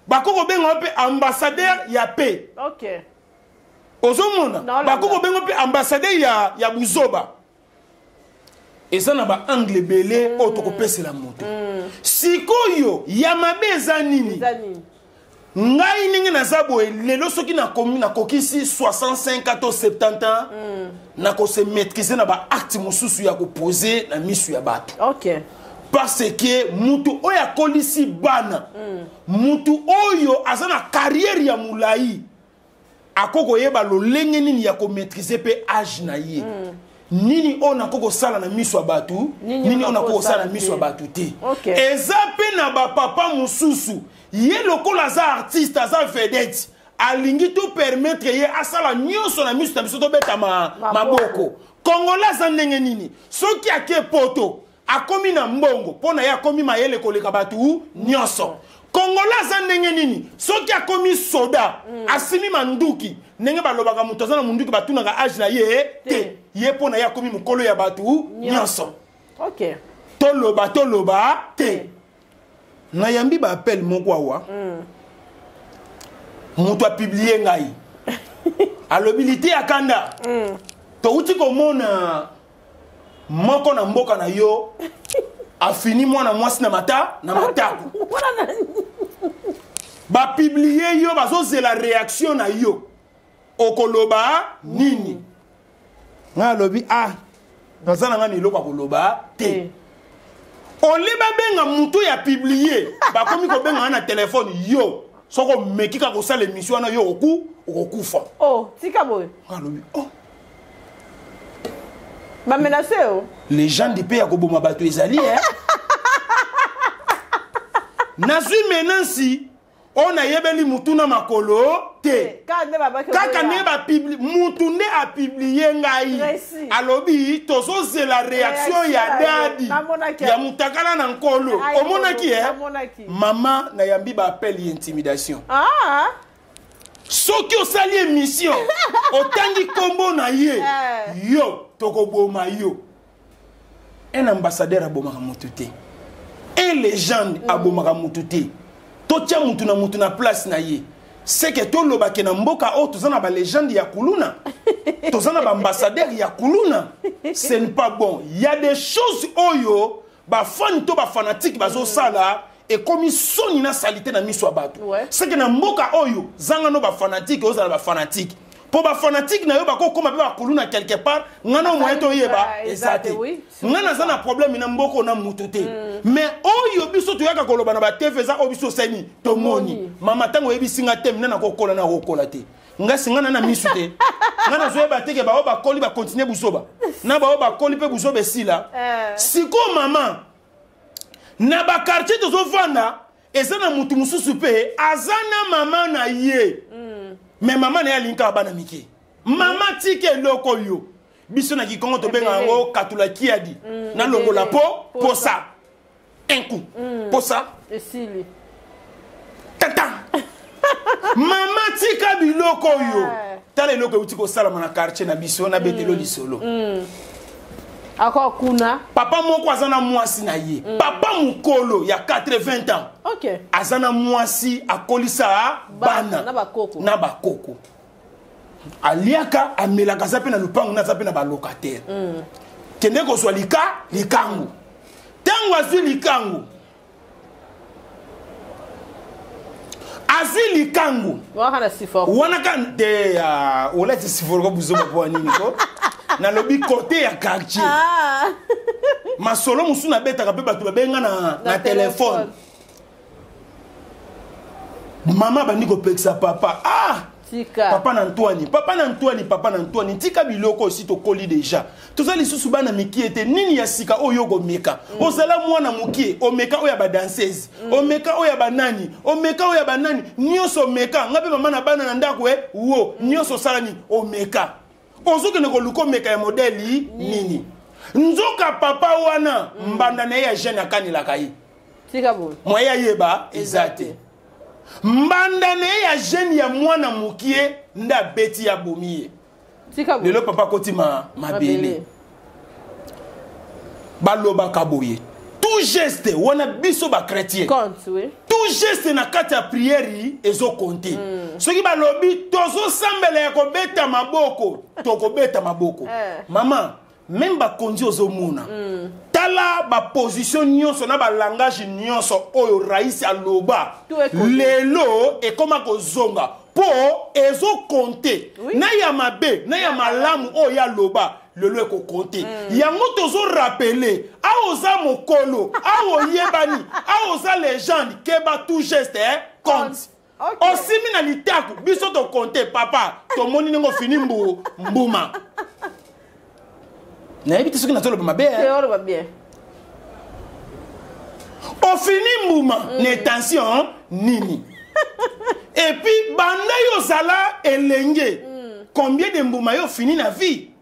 [SPEAKER 3] bakoko benga pe ambassadeur ya pe ozomona bakoko benga pe ambassadeur ya buzoba eza na ba angle belé o tokopesa la moto sikoyo ya mabeza nini ngai ningi na zabo lelo soki na komi na kokisi 65 to 70 ans na ko se maîtriser na ba acte mususu ya ko poser na misu ya bato parce que mutu oyo akolisi bana mutu oyo azana carrière ya mulai akoko yeba lolenge nini ya ko maîtriser pe âge na ye nini ona koko sala na miso abatu nini ona koko sala na miso abatu te eza pe na ba papa mususu ye lokola za artiste za vedette alingi to permettre ye asala nyonso na miso na biso to beta maboko kongola za ndenge nini soki ake poto akomi na mbongo pona ya akomi mayele koleka batu nyonso kongola za ndenge nini soki akomi soda asimi manduki ndenge balobaka mutu aza na munduki batunaka age na ye te ye pona ya komi mukolo ya batu nyonso.
[SPEAKER 1] OK.
[SPEAKER 3] Toloba te. Na yambi ba appel moko awa. Mutu a publié ngai. Alobilité akanda. To uti komona moko na mboka na yo a fini mwana mwasi na matako. Ba publié yo bazo c'est la réaction na yo. Okoloba nini. Nga lobi nazana nga miloko koloba te. Oliba benga mutu ya publié ba komi ko benga na téléphone yo. Soko mekika ko sala émission na yo okufa.
[SPEAKER 1] Oh, tika boy.
[SPEAKER 3] Nga lobi
[SPEAKER 1] Ba menacé oh.
[SPEAKER 3] Les gens de pays à Koboma Bato ezali Nasu menansi on a yebeli mutuna makolo te. Kaka ne ba publier mutune a publier ngai. Alobi tozo c'est la réaction ya dadi. Ya mutakala na nkolo. Omona ki Maman na yambi ba appel intimidation. Soki osali émission otangi kombo na ye yo tokoboma yo. Un ambassadeur abomaka mutu te. Un légende abomaka mutu te. Totia mutu na place na ye. C'est que to lobake na mboka o tozana ba légende ya kuluna. Tozana ba ambassadeur ya kuluna. Ce n'est pas bon. Il y a des choses oyo ba fan to ba fanatique bazo sala et comme soni na salité na miso bato. C'est que na mboka oyo zanga no ba fanatique ozala ba fanatique. Pour ba fanatique na yo ba ko koma ba kuluna quelque part ngana moyen to yeba ezate. Ngana zana problème na mboko na mututé. Mais oyo biso to yaka koloba na ba tefeza obiso seni to moni. Mama tango yebi singa tem na ko kola na ko kola te. Nga singana na misu te. Ngana zo yeba teke ba o ba koli ba continuer busoba. Na ba o ba koli pe busoba sila. Siko mama na ba quartier to zo vanda ezana mutu mususu pe azana mama na ye. Mais maman na linka bana miki. Mama tike loko yo. Biso na kikongo to benga ngo katula kiadi. Na longo la po ça. Un coup. Pour ça.
[SPEAKER 1] Et sili.
[SPEAKER 3] Tata. Mama tika biloko yo. Tale loko utiko sala na quartier na biso na betelo lisolo.
[SPEAKER 1] Ako kuna.
[SPEAKER 3] Papa moko azana mwasi na ye. Papa mukolo ya 80 ans.
[SPEAKER 1] OK.
[SPEAKER 3] Azana mwasi akolisa bana na bakoko. Aliaka amelaka zape na lupango na zape na ba locataire. Kende ko so likangu. Tango azwi likangu. Azwi likangu.
[SPEAKER 1] Wana siforo.
[SPEAKER 3] Wana kan de oleti siforo ko buzo kwa nini ko? Na lobi côté ya quartier. Masolo musu na beta ka pe batu benga na téléphone. Maman bandi ko peksa papa.
[SPEAKER 1] Tika.
[SPEAKER 3] Papa na Antoine, tika biloko aussi to koli déjà. Toza lisusu bana miki ete nini ya sika oyo go meka. Ozala mwana mukie, o meka oya ba danseuse, o meka oya ba nani, o meka oya ba nani, nyoso meka, ngabe mama na bana na ndako wo, nyoso salani o meka. Ozoke ne ko luko meka ya modeli nini. Nzoka papa wana mbanda na ya jeune akanila kai.
[SPEAKER 1] Tika bo.
[SPEAKER 3] Moya yeba ezate. Mbanda ne ya jeune ya mwana mukie nda beti ya bomie.
[SPEAKER 1] Tika bo.
[SPEAKER 3] Lelo papa koti mabele. Baloba kaboye. Tout geste wana biso ba chrétien.
[SPEAKER 1] Compte oui.
[SPEAKER 3] Tout geste na kati ya prière ezo compter. Soki balobi tozo sambela ya ko beta maboko, to ko beta maboko. Maman, même ba kondi ozo muna. Tala ba position nyonso na ba langage nyonso oyo raisi aloba. Lelo e koma ko zonga po ezo compter. Na ya mabe, na ya malamu o ya loba. Lelo eko compter. Yango tozo rappeler a oza mokolo, a oyebani, a oza légende keba tout geste compte. Osimi na litaku biso to compter papa, to moni ngo fini mbuma. Na yebi tisuki na tolo ba bien.
[SPEAKER 1] Tolo ba bien.
[SPEAKER 3] O fini mbuma, ne tension nini. Et puis banda yo sala elenge. Combien de mbuma yo fini na vie?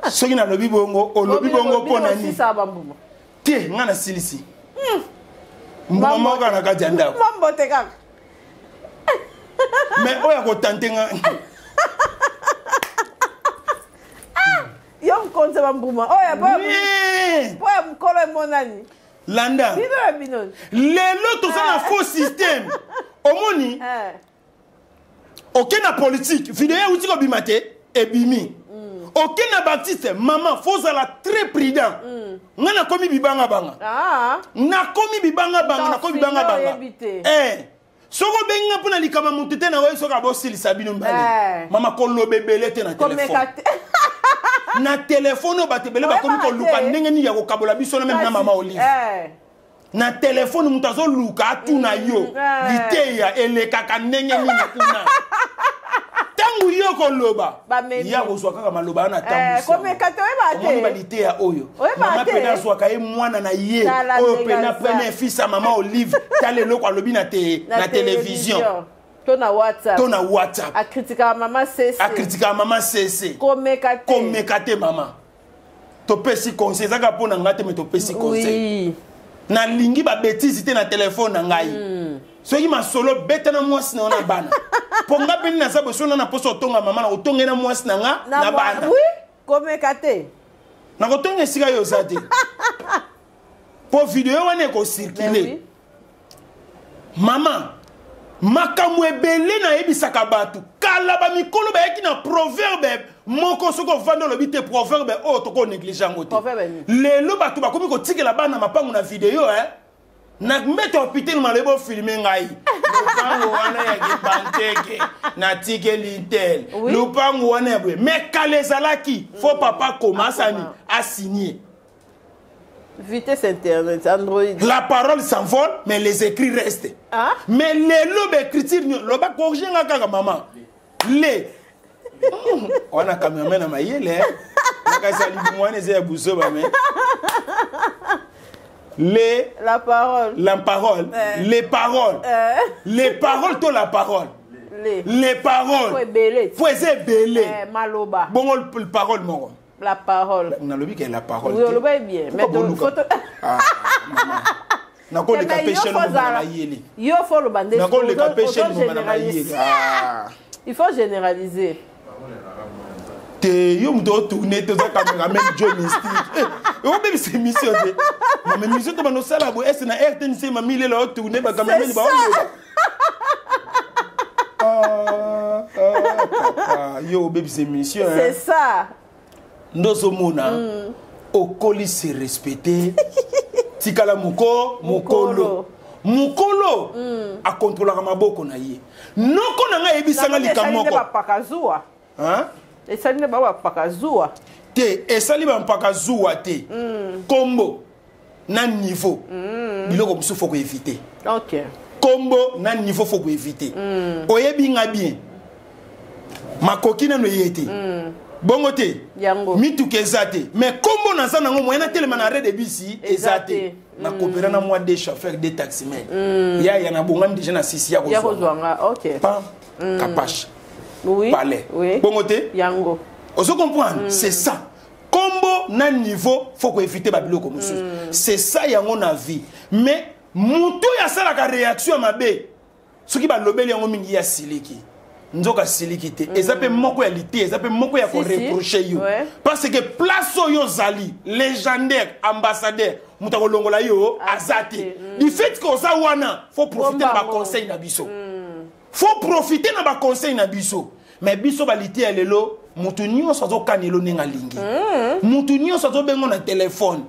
[SPEAKER 3] Soki na lobi bongo, o lobi bongo pona ni. Tie ngana silisi. Mbuma moka na kati anda.
[SPEAKER 1] Mambo te kaka.
[SPEAKER 3] Mais oya ko tante nga.
[SPEAKER 1] konza bambuma. Oh ya ba. Poya mkolo monani.
[SPEAKER 3] Landa. Lelo to ça na faux système. Omoni. Aucun politique. Vidéo outi ko bimate e bimi. Aucun baptiste maman faut la très prudent. Ngana komi bibanga banga. Na komi bibanga banga na komi bibanga banga. Soko benga pona likama mutete na we soka bosi lisabino mbale. Mama kollo bebele te na téléphone. Na téléphone ba tebele ba komi ko luka ndenge ni ya ko kabola biso na même na mama Olive. Na téléphone mutazo luka atuna yo. Liteya elekaka ndenge ni kuna. Tangu yo ko loba. Ya ko zwa kaka maloba na tangu.
[SPEAKER 1] Komeka we ba te.
[SPEAKER 3] Mama ba liteya oyo. Mama pena zwa ka e mwana na ye. Oyo pena prene fils à mama Olive. Tale loko alobi na télévision.
[SPEAKER 1] Tona WhatsApp.
[SPEAKER 3] Tona WhatsApp.
[SPEAKER 1] A critiquer maman CC.
[SPEAKER 3] A critiquer maman CC.
[SPEAKER 1] Komeka
[SPEAKER 3] te maman. To pesi conseil zaka pona ngate me to pesi conseil. Na lingi ba bêtise te na téléphone na ngai. Soki ma solo beta na mwasi na ona bana. Ponga peni na sabo sona na poso tonga mama na otonga na mwasi na nga na bana.
[SPEAKER 1] Oui, komeka te.
[SPEAKER 3] Na otonga sika yo zate. Po video wane ko circuler. Maman makamwe ebele na yebisaka batu kala ba mikolo ba yaki na proverbe moko soko vando lo bite proverbe o to ko négliger ngote lelo batu ba komi ko tikela bana mapangu na video na meto pité no malebo filmer ngai lupango wana ya gibanteke na tike lintel lupango wana bwe mais kalezalaki fo papa commence à signer.
[SPEAKER 1] Vitesse internet, Android.
[SPEAKER 3] La parole s'envole, mais les écrits restent. Mais les lobes écriture, le bas corrigé à kaka maman. Les. On a caméraman à maïele. Les.
[SPEAKER 1] La parole.
[SPEAKER 3] La parole. Les paroles. Les paroles, toi la parole. Les paroles. Faut belé.
[SPEAKER 1] Maloba.
[SPEAKER 3] Bon, le parole, mon.
[SPEAKER 1] La parole.
[SPEAKER 3] On a le que la parole.
[SPEAKER 1] Oui, on le voit bien. Mais donc,
[SPEAKER 3] na ko le capéché no na yeli.
[SPEAKER 1] Yo faut le bander.
[SPEAKER 3] Na ko le capéché no na yeli.
[SPEAKER 1] Il faut généraliser.
[SPEAKER 3] Te yo mdo tourner to za cameraman Joe Mystique. Yo même c'est mission de. Mais mission to bano sala bo est na RTNC ma mille la tourner ba cameraman ba on. Yo baby c'est mission.
[SPEAKER 1] C'est ça.
[SPEAKER 3] Ndozomona okoli se respecter tikala mukolo a contrôler maboko na ye noko na nga yebisanga likamoko
[SPEAKER 1] pakazua esali ba pakazua
[SPEAKER 3] te esali ba pakazua te kombo na niveau biloko musu faut éviter.
[SPEAKER 1] OK,
[SPEAKER 3] kombo na niveau faut éviter. Oyebi nga bien makoki na no yete bongo te mitu kezate mais kombo na sana ngo moyena telema na rede bisi ezate na coopérer na moi des chauffeurs des taximens ya na bonga déjà na sisi ya
[SPEAKER 1] kozwanga. OK,
[SPEAKER 3] pa capache
[SPEAKER 1] oui
[SPEAKER 3] palais bongo te
[SPEAKER 1] yango
[SPEAKER 3] oso comprendre. C'est ça kombo na niveau faut ko éviter ba biloko musu. C'est ça yango na vie mais mutu ya sala ka réaction mabe soki ba lobeli yango mingi ya siliki nzoka silikite ezape moko ya lité ezape moko ya ko reprocher yo parce que place yo zali légendaire ambassadeur mutako longola yo azate du fait que ça wana faut profiter na ba conseil na biso faut profiter na ba conseil na biso mais biso ba lité ya lelo mutu nyonso zo kanelo ninga lingi mutu nyonso zo bengo na téléphone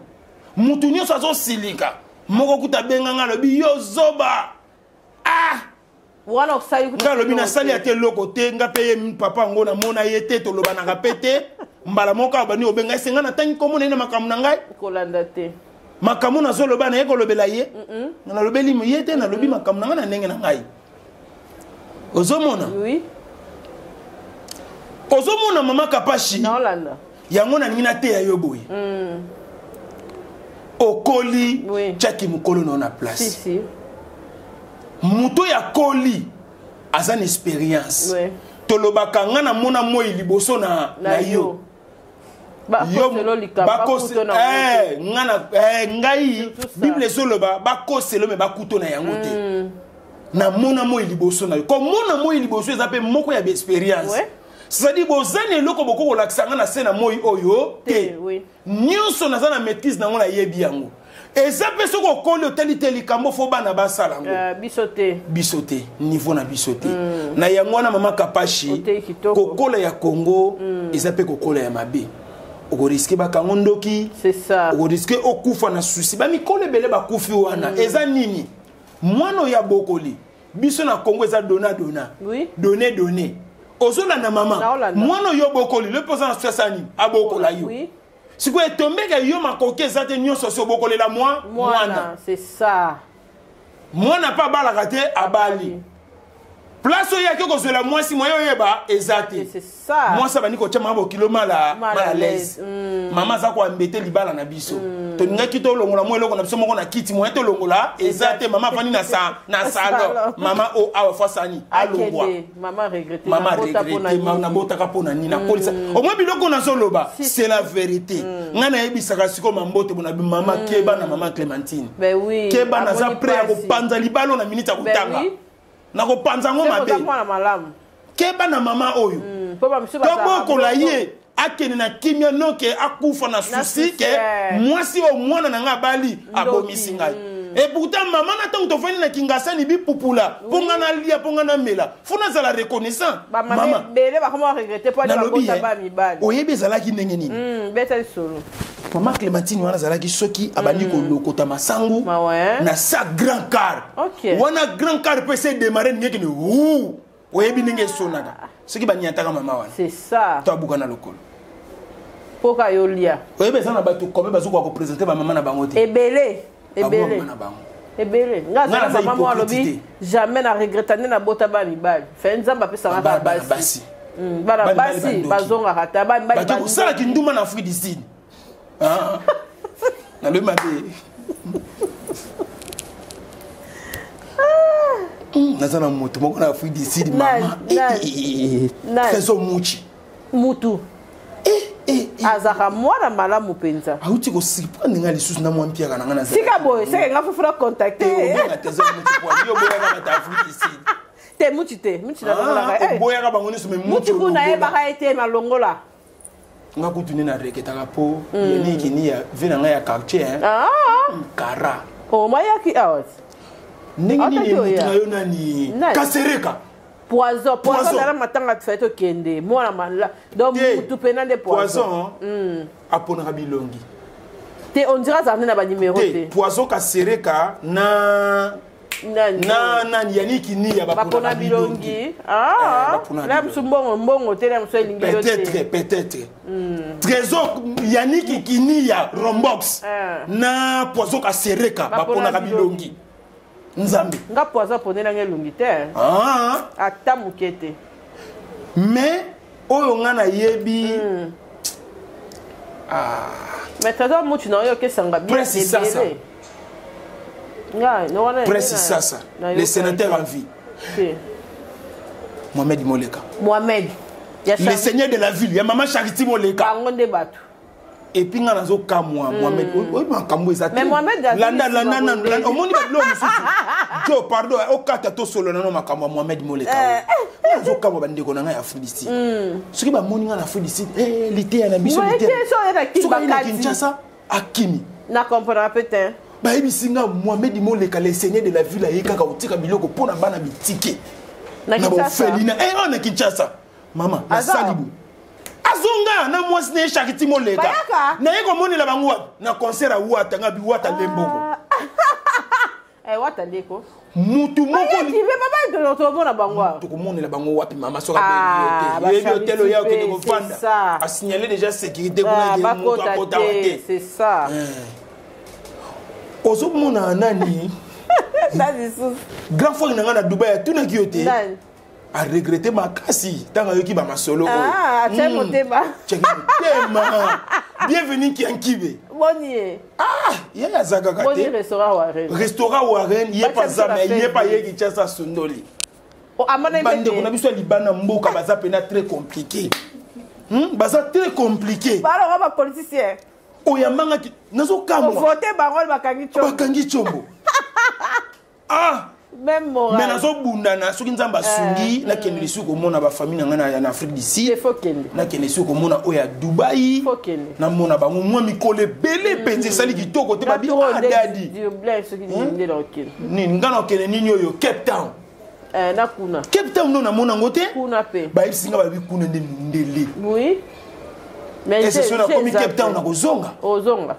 [SPEAKER 3] mutu nyonso zo silika moko kuta benga ngalo bi yo zoba
[SPEAKER 1] wana osayi
[SPEAKER 3] nga lobi na sali ate loko te nga peye papa ngo na mona yete to loba na kapete mbala moka bani obenga senga na tangi komona ina makamu na ngai
[SPEAKER 1] kolanda te
[SPEAKER 3] makamu na zo loba na yeko lobela ye na lobeli mu yete na lobi makamu na ngai na ndenge na ngai ozomona
[SPEAKER 1] oui
[SPEAKER 3] ozomona mama kapashi
[SPEAKER 1] na olanda
[SPEAKER 3] yango na ningina te ya yoboye okoli chaki mukolo na place
[SPEAKER 1] si
[SPEAKER 3] muto ya koli azan expérience tolobaka nga na mona moi liboso na yo ngai bible ezoloba bakoselo me bakuto na yango te na mona moi liboso na yo ko mona moi liboso eza pe moko ya expérience c'est-à-dire bozani eloko boko kolakisanga na se na moi oyo te nyonso naza na maîtrise nango na yebi yango eza mpe soki okoli oteli likambo fo bana basala yango biso te niveau na biso te na yango wana mama Kapashi kokola ya Congo eza mpe kokola ya mabe okoriske bakango ndoki okoriske okufa na susi bamikolo ebele bakufi wana eza nini mwana ya bokoli biso na Congo eza dona donné ozolanda mama mwana yo bokoli le posa na suasani abokola yo siko etombeka yo makoke eza te nyonso so bokolela mwana
[SPEAKER 1] c'est ça
[SPEAKER 3] mwana pa balaka te abali place oyo yaki kozwela mwasi moyo oyeba eza te mwasi abandi kotia mama bokilo mala lese mama aza koambete libala na biso tolingaki tolongola mwa eloko na biso moko na kiti moye tolongola eza te mama afandi na salo mama o awa fasani alongwa mama regrete nabotaka mpo na nini nakolisa omwe biloko nazoloba c'est la vérité ngai nayebisaka siko mambote bona mama Keba na mama Clémentine Keba naza prêt ya kopanza libalo na minute ya kotanga nako panzango mabe Keba na mama oyo tobokola ye akene na kimia noke akufa na susi ke mwasi o mwana na nga bali abomisi ngai et pourtant maman na tango tofani na kingasani bipupula ponga na lia ponga na mela funa zala reconnaissant mama
[SPEAKER 1] bele ba comment regretter pour la ba mi bali
[SPEAKER 3] oyebi zalaki ndenge nini
[SPEAKER 1] beta solo
[SPEAKER 3] mama Clémentine wana zalaki soki abandi ko lokota masangu na sa grand car wana grand car peut se démarrer ngeki ni oyebi ndenge sonaka soki banyataka mama wana
[SPEAKER 1] c'est ça
[SPEAKER 3] to abuka na lokolo
[SPEAKER 1] poka yolia
[SPEAKER 3] oyebi sana bato comme bazuko ko présenter ba mama na bango te
[SPEAKER 1] ebele ngaza mama moi lobi jamais na regretter na bota ba mi bali fenza mpe ça va basi bana basi bazonga kata ba
[SPEAKER 3] bato sala kinduma na Afrique du Sud na le mabe nazana moto moko na Afrique du Sud mama très muchi
[SPEAKER 1] mutu azaka mwana malamu penza
[SPEAKER 3] auti ko surprendre nga lisusu na mwa mpia kana ngana
[SPEAKER 1] sika boy seka nga fufura contacter
[SPEAKER 3] nga tezo muchi kwa yo boya na ta Afrique du Sud
[SPEAKER 1] te muchi na longola
[SPEAKER 3] boya ka bango niso me
[SPEAKER 1] muchi kuna e baka ete na longola
[SPEAKER 3] nga kutuni na reketa ka po yeni kini ya vina nga ya quartier kara
[SPEAKER 1] o mayaki out
[SPEAKER 3] ndenge nini mutu na yo nani kasereka
[SPEAKER 1] poison na matanga tfeto kende mwana mala donc mutu pena de
[SPEAKER 3] poison apona bilongi
[SPEAKER 1] te on dira ça na ba numéro te
[SPEAKER 3] poison kasereka na yaniki ni ya
[SPEAKER 1] bapona bilongi la mbongo te la msoelingi
[SPEAKER 3] peut-être trésor yaniki kini ya rombox na poison kasereka bapona bilongi nzambe
[SPEAKER 1] nga poison ponela ngelungi te ata mukete
[SPEAKER 3] mais oyo nga na yebi
[SPEAKER 1] mais trésor mutu na yo kesanga bien débélé
[SPEAKER 3] Presse Sasa, le sénateur en vie. Mohamed Moleka. Le seigneur de la ville, il y a maman Charity Moleka. Et puis, il y a Mohamed.
[SPEAKER 1] Mais Mohamed
[SPEAKER 3] a Joe, pardon, au Katato Solo, Mohamed Moleka. Il y a Mohamed Moleka. Ce qui va monter à Félicite, l'été, il y a un mission. Akimi.
[SPEAKER 1] Na comprend peut-être.
[SPEAKER 3] Bah ebisinga Mohamed Moleka le seigneur de la ville ayeka ka utika biloko pona bana bitike
[SPEAKER 1] na
[SPEAKER 3] Felina na Kinshasa mama na salibu azonga na mwasi ne Charity Moleka na yeko monela bango na concert awata nga biwata lemboko
[SPEAKER 1] wata ndeko
[SPEAKER 3] mutu moko
[SPEAKER 1] ni be baba to mona bango
[SPEAKER 3] to komonela bango wapi mama soka be yebi hôtel ya ke ko fanda a signaler déjà sécurité kuna ye mutu akota wate
[SPEAKER 1] c'est ça
[SPEAKER 3] ozo mona nani grand frère nanga na Dubai tuna kiote a regretter makasi tanga yoki ba masolo
[SPEAKER 1] tiens motema
[SPEAKER 3] bienvenue qui ankibe
[SPEAKER 1] boni
[SPEAKER 3] ya zaka kate
[SPEAKER 1] boni
[SPEAKER 3] restaurant Warren yepa zame yepa yeki chasa sondoli
[SPEAKER 1] amana
[SPEAKER 3] bande kuna biso libana mboka baza pena très compliqué baza très compliqué
[SPEAKER 1] balo ba politicien
[SPEAKER 3] oyamanga nazo kamwa
[SPEAKER 1] voter bango bakangi chombo même moral.
[SPEAKER 3] Mais nazo bundana soki nzamba sungi na kende lisu ko mona ba famille ngana na Afrique du Sud. Na kende lisu ko mona oya Dubai. Na mona ba mwa mikole belé penze sali kitoko te ba bi adadi.
[SPEAKER 1] Du blé soki ndi na okene.
[SPEAKER 3] Ni ngana okene nini oyo Cape Town.
[SPEAKER 1] Na kuna.
[SPEAKER 3] Cape Town no na mona ngote.
[SPEAKER 1] Kuna pe.
[SPEAKER 3] Ba isinga ba bi kuna ndele.
[SPEAKER 1] Oui.
[SPEAKER 3] Mais c'est sur la commune Cape Town na kozonga.
[SPEAKER 1] Ozonga.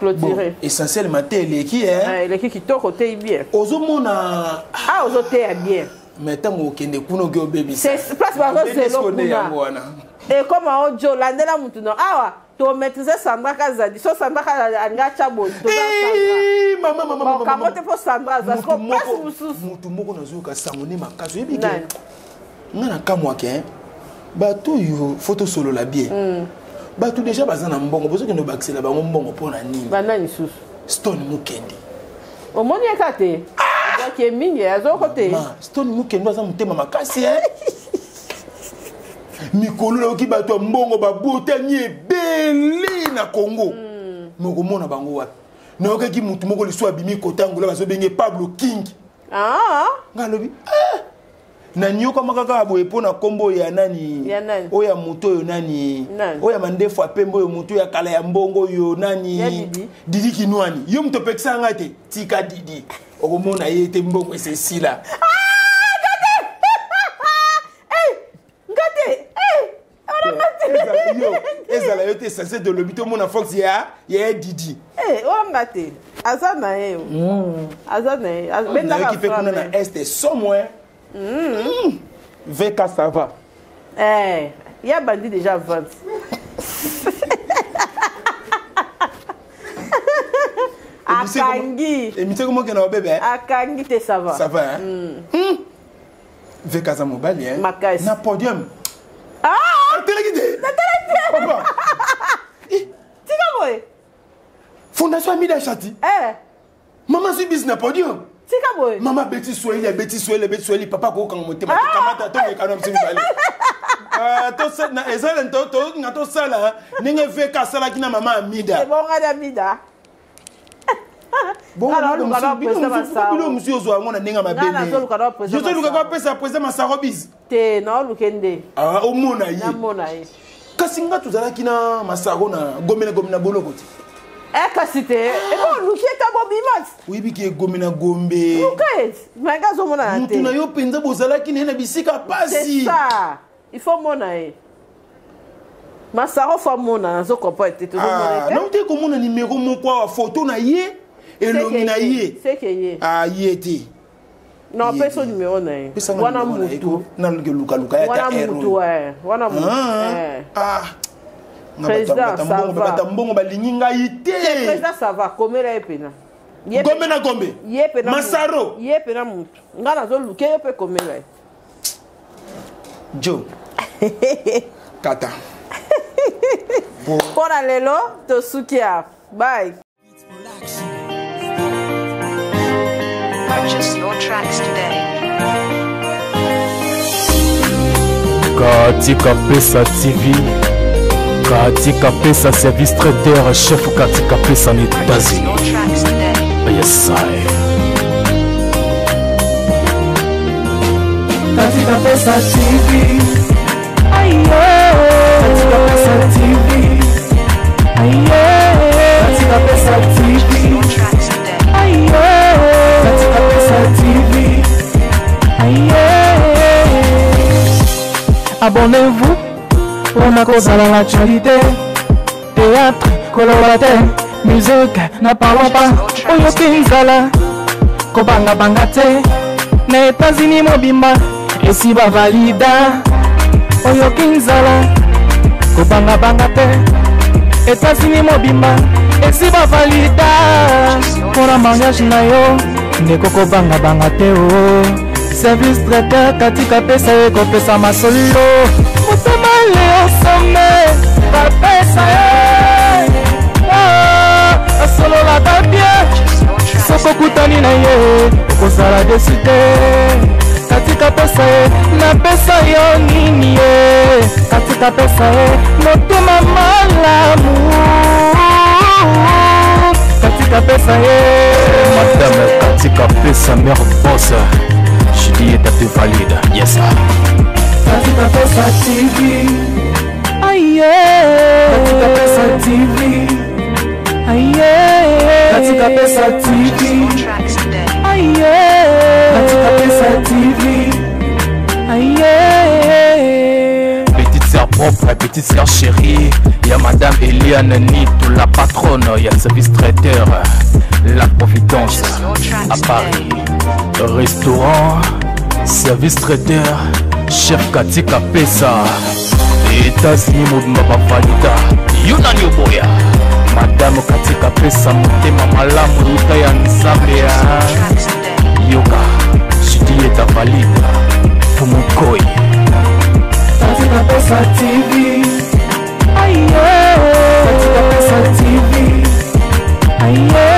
[SPEAKER 3] Clôturé. Bon, essentiel matin l'équipe hein.
[SPEAKER 1] L'équipe qui toque côté bien.
[SPEAKER 3] Ozomona
[SPEAKER 1] ozote bien.
[SPEAKER 3] Mais tango kende kuno go baby.
[SPEAKER 1] C'est place ba c'est lokuna. Et comme ojo landela mutu no awa to maîtriser Sandra Kazadi so Sandra anga chabo to
[SPEAKER 3] Sandra. Mama.
[SPEAKER 1] Comment te faut Sandra za ko passe
[SPEAKER 3] mutu moko nazuka sangoni makazo ebike. Ngana kamwa ke bato yo photo solo la bien. Bato déjà bazana mbongo bozo kendo baxela bango mbongo pona nini.
[SPEAKER 1] Banani susu.
[SPEAKER 3] Stone Mukendi.
[SPEAKER 1] Omoni ekate. Donc mingi azo côté.
[SPEAKER 3] Stone Mukendi aza mutema makasi hein. Mikolo la ki bato mbongo ba botani ebele na Congo. Moko mona bango wapi. Na okaki mutu moko liso abimi kotangola bazo benge Pablo King. Ngalobi. Na nyoka makaka boye pona kombo ya nani oya muto yo nani oya mandefu apembo yo muto ya kala ya mbongo yo nani Didi Kinwani yo muto pekisa ngate tika Didi okomona yete mbongo esesila yo ezala yo te censé de l'hôpital mona Fox ya Didi
[SPEAKER 1] ngate azana yo azana
[SPEAKER 3] benda ki pe kuna na est somewhere. VK ça va.
[SPEAKER 1] Il y a bandit déjà 20. Akangi.
[SPEAKER 3] Et tu sais comment qu'on a bébé?
[SPEAKER 1] Akangi te ça va.
[SPEAKER 3] Ça va hein? VK ça mobile hein. Na podium. Télé. Papa.
[SPEAKER 1] Tika boy.
[SPEAKER 3] Fondation Amida Chati. Maman suis business na podium.
[SPEAKER 1] Tika boy.
[SPEAKER 3] Maman Betty Swahili, papa ko kan mote ma kamata to me kanam simi bali. To set na ezalen to ngato sala ninge VK sala kina mama Amida.
[SPEAKER 1] C'est bon ngada Amida.
[SPEAKER 3] Bon alors monsieur zo ngona ninga mabene. Je te luka ko pesa président Masarobis.
[SPEAKER 1] Te na lukende.
[SPEAKER 3] O mona yi.
[SPEAKER 1] Na mona yi.
[SPEAKER 3] Kasinga tuzala kina Masaro na gomena bolokoti.
[SPEAKER 1] Kasite e bon lukieta bobimat
[SPEAKER 3] oui biki gomina gombe
[SPEAKER 1] luket magazo mona na te
[SPEAKER 3] mutuna yo penza bozala kine na bisika pasi
[SPEAKER 1] c'est ça il faut mona e Masaro fa mona zo comporter tout mona
[SPEAKER 3] non te ko mona numéro moko wa photo na ye elongi na ye
[SPEAKER 1] c'est que ye
[SPEAKER 3] yete
[SPEAKER 1] non personne numéro na ye wana mutu
[SPEAKER 3] na luka ya ta
[SPEAKER 1] error wana mutu Président ça va.
[SPEAKER 3] Tambongo balingi ngai te.
[SPEAKER 1] Président ça va komera epena.
[SPEAKER 3] Gombe na Gombe.
[SPEAKER 1] Yepena.
[SPEAKER 3] Masaro.
[SPEAKER 1] Yepena mutu. Ngana zo luke yope komera.
[SPEAKER 3] Joe. Kata.
[SPEAKER 1] Pona lelo to sukia. Bye.
[SPEAKER 4] Purchase your tracks today.
[SPEAKER 2] Katika Pesa TV. Katika Pesa Service Traiteur Chef Katika Pesa en États-Unis. Yes I. Katika Pesa TV. Aye. Katika Pesa TV. Aye. Katika Pesa TV. Aye. Katika Pesa TV. Aye. Abonnez-vous. On a causé l'actualité, théâtre, collaborateur, musique, n'a parlons pas, Oyo Kinzala, Kobanga Bangate, na États-Unis Mobimba, et si va valida, Oyo Kinzala, Kobanga Bangate, États-Unis Mobimba, et si va valida, pour la mariage na yo, ne Kobanga Bangate, service traiteur, Katika Pesa, Eko Pesa Masolo. Leo sommet, la pesa solo la tabia, soko kutani na ye, kozala deside. Katika Pesa na pesa yo nini ye, Katika Pesa motema malamu. Katika katika pesa
[SPEAKER 4] Madame katika pesa mère boss. Je dis est tu valide. Yes.
[SPEAKER 2] Katika pesa TV. Aïe. Katika pesa TV. Aïe. Katika pesa TV. Aïe. Katika pesa TV. Aïe.
[SPEAKER 4] Petite sœur propre, petite sœur chérie. Y'a Madame Eliane Nito, la patronne. Y'a le service traiteur, la Providence à Paris. Restaurant, service traiteur, chef katika pesa. États-Unis mobimba valida. Yunani oboya. Madame katika pesa motema malamu luta ya nzambe ya yoga. Shidi eta valida. Fumukoi.
[SPEAKER 2] Katika pesa TV. Aïe. Katika pesa TV. Aïe.